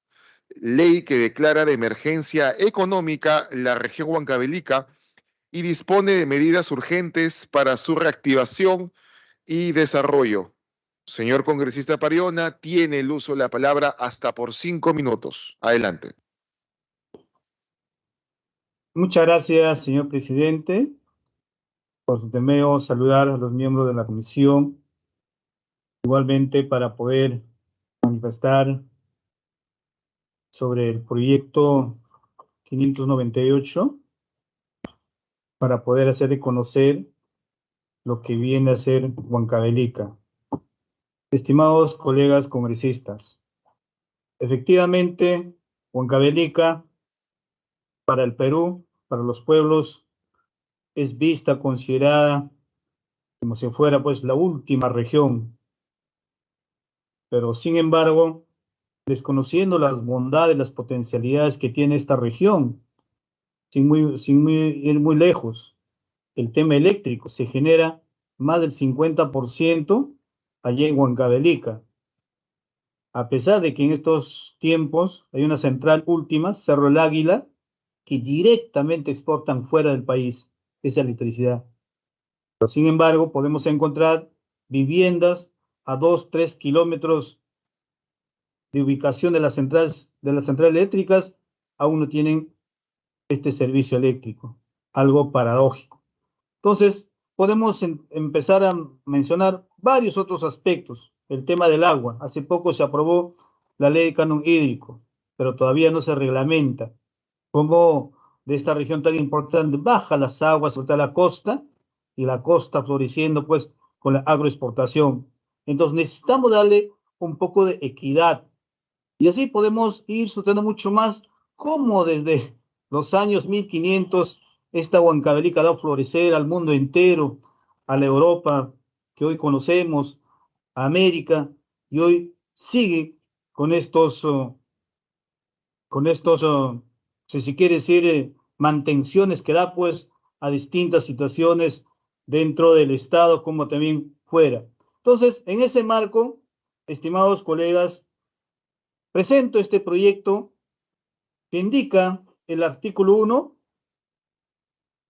ley que declara de emergencia económica la región Huancavelica y dispone de medidas urgentes para su reactivación y desarrollo. Señor congresista Pariona, tiene el uso de la palabra hasta por 5 minutos. Adelante. Muchas gracias, señor presidente. Por su temeo, saludar a los miembros de la comisión, igualmente para poder manifestar sobre el proyecto 598, para poder hacer de conocer lo que viene a ser Huancavelica. Estimados colegas congresistas, efectivamente, Huancavelica para el Perú, para los pueblos, es vista, considerada como si fuera pues la última región. Pero sin embargo, desconociendo las bondades, las potencialidades que tiene esta región, sin ir muy lejos, el tema eléctrico se genera más del 50% allá en Huancavelica. A pesar de que en estos tiempos hay una central última, Cerro El Águila, que directamente exportan fuera del país esa electricidad. Pero sin embargo, podemos encontrar viviendas a 2, 3 kilómetros de ubicación de las centrales eléctricas, aún no tienen este servicio eléctrico. Algo paradójico. Entonces, podemos empezar a mencionar varios otros aspectos. El tema del agua. Hace poco se aprobó la ley de canon hídrico, pero todavía no se reglamenta. Cómo de esta región tan importante baja las aguas sobre la costa, y la costa floreciendo pues con la agroexportación. Entonces necesitamos darle un poco de equidad. Y así podemos ir soltando mucho más cómo desde los años 1500 esta Huancavelica ha dado florecer al mundo entero, a la Europa que hoy conocemos, a América, y hoy sigue con estos, si se quiere decir, mantenciones que da pues a distintas situaciones dentro del Estado como también fuera. Entonces, en ese marco, estimados colegas, presento este proyecto que indica el artículo 1,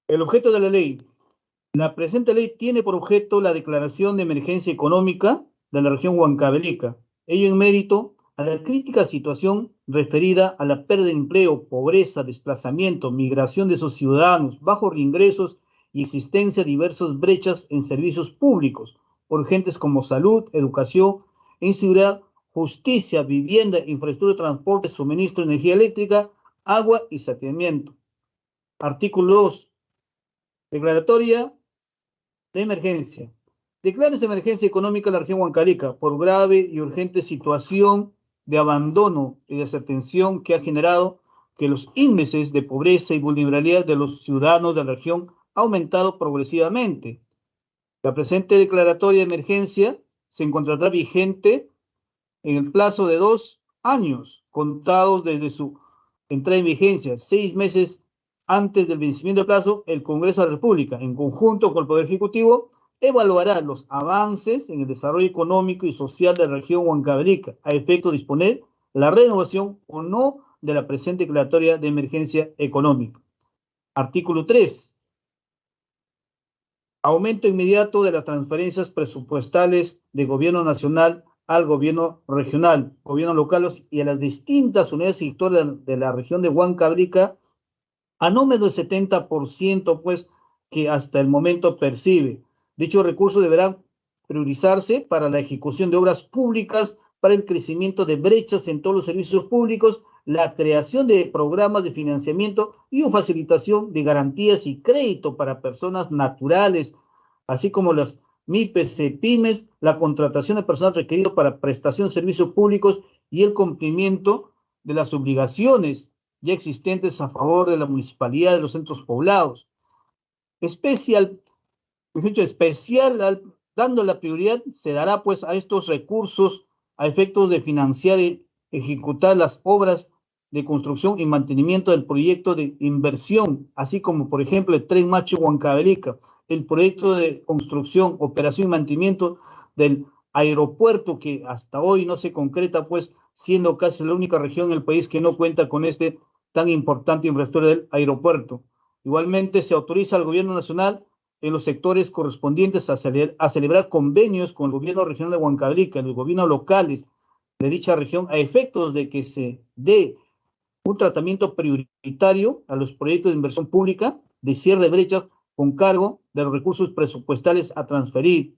el objeto de la ley. La presente ley tiene por objeto la declaración de emergencia económica de la región Huancavelica, ello en mérito a la crítica situación referida a la pérdida de empleo, pobreza, desplazamiento, migración de sus ciudadanos, bajos ingresos y existencia de diversas brechas en servicios públicos, urgentes como salud, educación, inseguridad, justicia, vivienda, infraestructura de transporte, suministro de energía eléctrica, agua y saneamiento. Artículo 2. Declaratoria de emergencia. Declárense emergencia económica en la región Huancavelica por grave y urgente situación de abandono y desatención que ha generado que los índices de pobreza y vulnerabilidad de los ciudadanos de la región ha aumentado progresivamente. La presente declaratoria de emergencia se encontrará vigente en el plazo de 2 años, contados desde su entrada en vigencia, 6 meses antes del vencimiento del plazo. El Congreso de la República, en conjunto con el Poder Ejecutivo, evaluará los avances en el desarrollo económico y social de la región Huancavelica, a efecto de disponer la renovación o no de la presente declaratoria de emergencia económica. Artículo 3. Aumento inmediato de las transferencias presupuestales de gobierno nacional al gobierno regional, gobiernos locales y a las distintas unidades sectoriales de la región de Huancavelica a no menos del 70%, pues, que hasta el momento percibe. Dichos recursos deberán priorizarse para la ejecución de obras públicas, para el crecimiento de brechas en todos los servicios públicos, la creación de programas de financiamiento y facilitación de garantías y crédito para personas naturales, así como las MIPES, pymes, la contratación de personal requerido para prestación de servicios públicos y el cumplimiento de las obligaciones ya existentes a favor de la municipalidad de los centros poblados. Dando la prioridad, se dará pues a estos recursos a efectos de financiar y ejecutar las obras de construcción y mantenimiento del proyecto de inversión, así como por ejemplo el Tren Macho Huancavelica, el proyecto de construcción, operación y mantenimiento del aeropuerto que hasta hoy no se concreta, pues siendo casi la única región en el país que no cuenta con este tan importante infraestructura del aeropuerto. Igualmente se autoriza al gobierno nacional en los sectores correspondientes a celebrar convenios con el gobierno regional de Huancavelica y los gobiernos locales de dicha región a efectos de que se dé un tratamiento prioritario a los proyectos de inversión pública de cierre de brechas con cargo de los recursos presupuestales a transferir.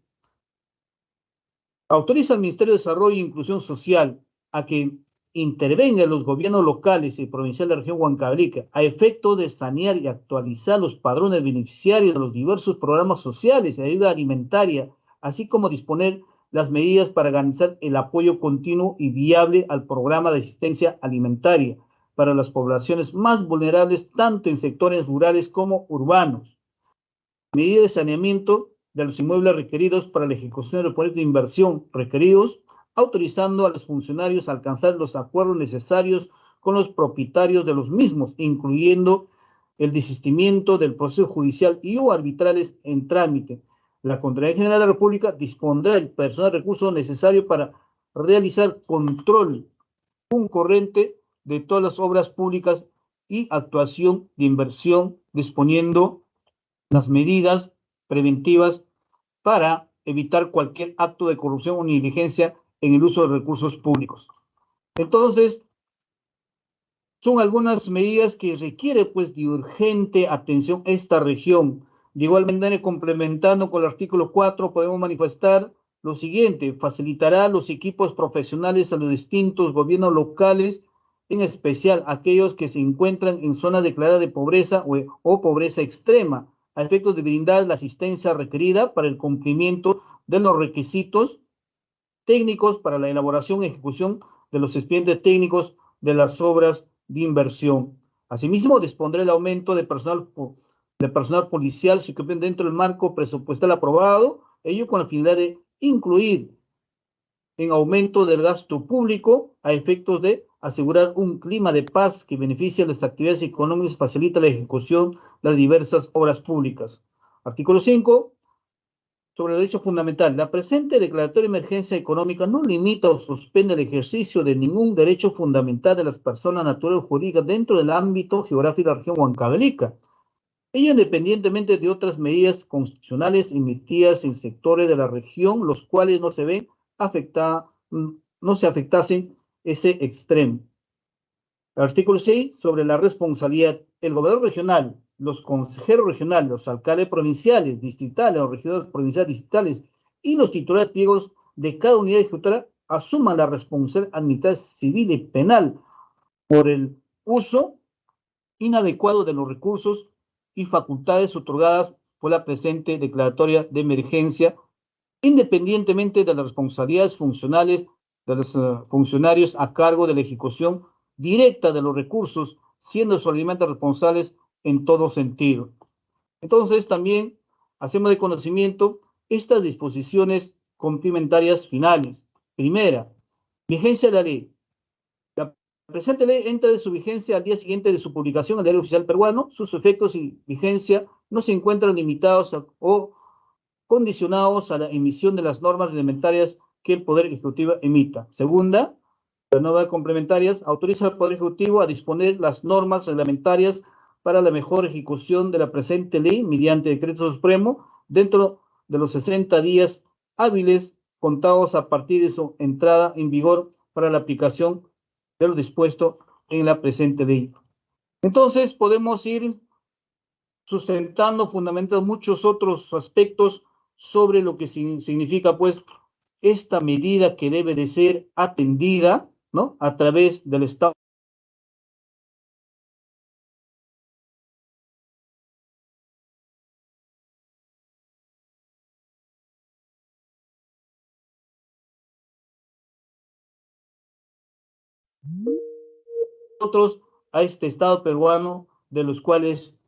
Autoriza al Ministerio de Desarrollo e Inclusión Social a que intervengan los gobiernos locales y provinciales de la región Huancavelica a efecto de sanear y actualizar los padrones beneficiarios de los diversos programas sociales de ayuda alimentaria, así como disponer las medidas para garantizar el apoyo continuo y viable al programa de asistencia alimentaria para las poblaciones más vulnerables, tanto en sectores rurales como urbanos. Medidas de saneamiento de los inmuebles requeridos para la ejecución de los proyectos de inversión requeridos, autorizando a los funcionarios a alcanzar los acuerdos necesarios con los propietarios de los mismos, incluyendo el desistimiento del proceso judicial y o arbitrales en trámite. La Contraloría General de la República dispondrá el personal de recursos necesario para realizar control concurrente de todas las obras públicas y actuación de inversión, disponiendo las medidas preventivas para evitar cualquier acto de corrupción o negligencia en el uso de recursos públicos. Entonces, son algunas medidas que requiere pues de urgente atención esta región. De igual manera, complementando con el artículo 4, podemos manifestar lo siguiente: facilitará los equipos profesionales a los distintos gobiernos locales, en especial aquellos que se encuentran en zonas declaradas de pobreza o pobreza extrema, a efectos de brindar la asistencia requerida para el cumplimiento de los requisitos técnicos para la elaboración y ejecución de los expedientes técnicos de las obras de inversión. Asimismo, dispondrá el aumento de personal policial dentro del marco presupuestal aprobado, ello con la finalidad de incluir en aumento del gasto público a efectos de asegurar un clima de paz que beneficie a las actividades económicas y facilita la ejecución de las diversas obras públicas. Artículo 5. Sobre el derecho fundamental. La presente declaratoria de emergencia económica no limita o suspende el ejercicio de ningún derecho fundamental de las personas naturales o jurídicas dentro del ámbito geográfico de la región Huancavelica. Ello independientemente de otras medidas constitucionales emitidas en sectores de la región, los cuales no se afectasen ese extremo. Artículo 6, sobre la responsabilidad. El gobernador regional, los consejeros regionales, los alcaldes provinciales, distritales, los regidores provinciales, distritales y los titulares pliegos de cada unidad ejecutora asuman la responsabilidad administrativa civil y penal por el uso inadecuado de los recursos y facultades otorgadas por la presente declaratoria de emergencia, independientemente de las responsabilidades funcionales de los funcionarios a cargo de la ejecución directa de los recursos, siendo solamente responsables en todo sentido. Entonces, también hacemos de conocimiento estas disposiciones complementarias finales. Primera, vigencia de la ley. La presente ley entra de su vigencia al día siguiente de su publicación en el Diario Oficial Peruano. Sus efectos y vigencia no se encuentran limitados o condicionados a la emisión de las normas reglamentarias que el Poder Ejecutivo emita. Segunda, las normas complementarias autoriza al Poder Ejecutivo a disponer las normas reglamentarias para la mejor ejecución de la presente ley mediante decreto supremo dentro de los 60 días hábiles contados a partir de su entrada en vigor para la aplicación de lo dispuesto en la presente ley. Entonces, podemos ir sustentando, fundamentando muchos otros aspectos sobre lo que significa, pues, esta medida que debe de ser atendida, ¿no?, a través del Estado. Nosotros a este Estado peruano, de los cuales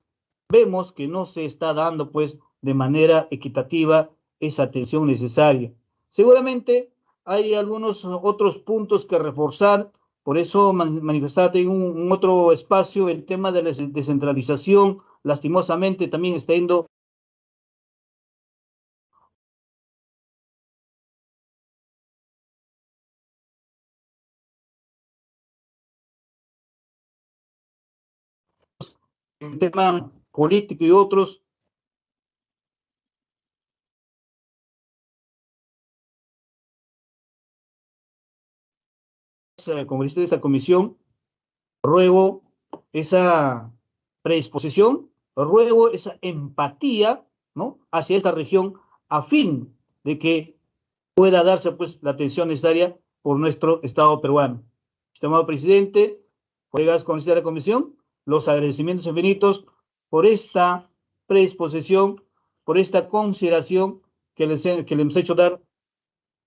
vemos que no se está dando, pues, de manera equitativa esa atención necesaria. Seguramente hay algunos otros puntos que reforzar, por eso manifestarte en un otro espacio el tema de la descentralización. Lastimosamente también está yendo el tema político y otros. Congresista de esta comisión, ruego esa predisposición, ruego esa empatía, ¿no?, hacia esta región, a fin de que pueda darse, pues, la atención necesaria por nuestro Estado peruano. Estimado presidente, colegas congresistas de la comisión, los agradecimientos infinitos por esta predisposición, por esta consideración que le hemos hecho dar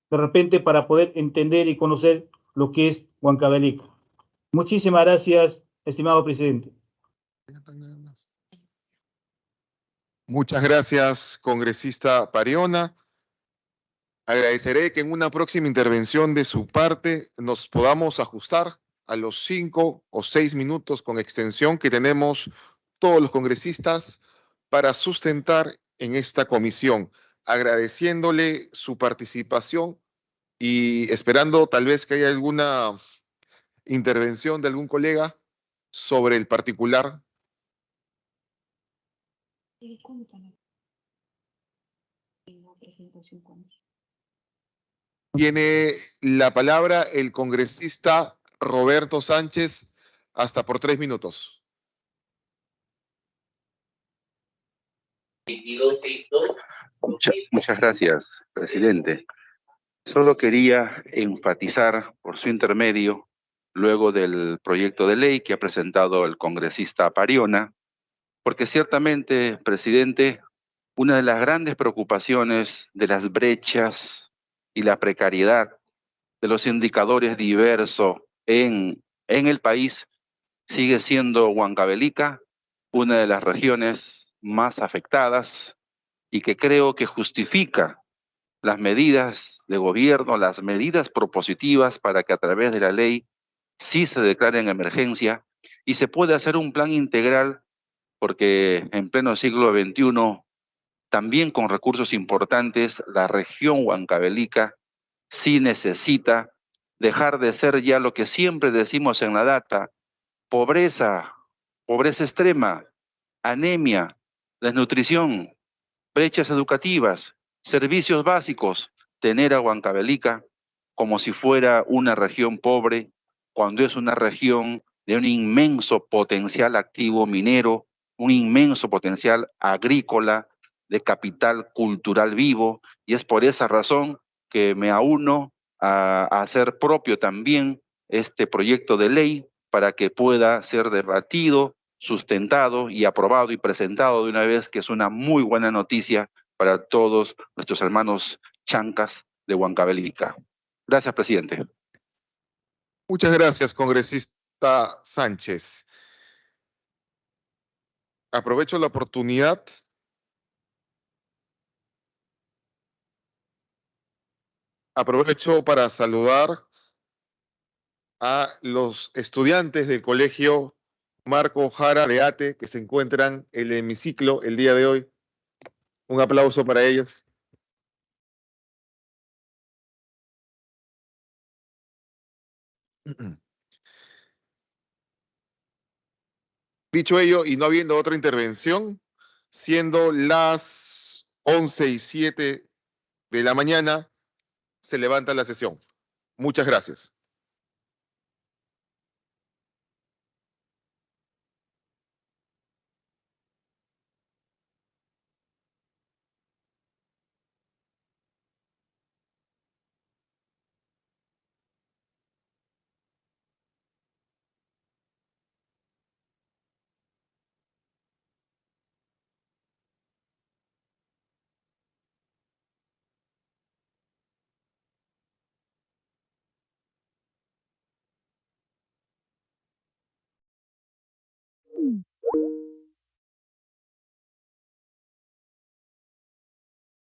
de repente para poder entender y conocer lo que es Huancavelica. Muchísimas gracias, estimado presidente. Muchas gracias, congresista Pariona. Agradeceré que en una próxima intervención de su parte nos podamos ajustar a los 5 o 6 minutos con extensión que tenemos todos los congresistas para sustentar en esta comisión, agradeciéndole su participación y esperando tal vez que haya alguna intervención de algún colega sobre el particular. Tiene la palabra el congresista Roberto Sánchez, hasta por 3 minutos. Muchas gracias, presidente. Solo quería enfatizar por su intermedio, luego del proyecto de ley que ha presentado el congresista Pariona, porque ciertamente, presidente, una de las grandes preocupaciones de las brechas y la precariedad de los indicadores diversos en el país sigue siendo Huancavelica, una de las regiones más afectadas y que creo que justifica las medidas de gobierno, las medidas propositivas para que a través de la ley sí se declare en emergencia y se pueda hacer un plan integral, porque en pleno siglo XXI, también con recursos importantes, la región huancavelica sí necesita dejar de ser ya lo que siempre decimos en la data: pobreza, pobreza extrema, anemia, desnutrición, brechas educativas, servicios básicos. Tener a Huancavelica como si fuera una región pobre, cuando es una región de un inmenso potencial activo minero, un inmenso potencial agrícola, de capital cultural vivo, y es por esa razón que me auno a hacer propio también este proyecto de ley para que pueda ser debatido, sustentado y aprobado y presentado de una vez, que es una muy buena noticia para todos nuestros hermanos chancas de Huancavelica. Gracias, presidente. Muchas gracias, congresista Sánchez. Aprovecho la oportunidad para saludar a los estudiantes del Colegio Marco Jara de Ate, que se encuentran en el hemiciclo el día de hoy. Un aplauso para ellos. Dicho ello, y no habiendo otra intervención, siendo las 11:07 de la mañana, se levanta la sesión. Muchas gracias.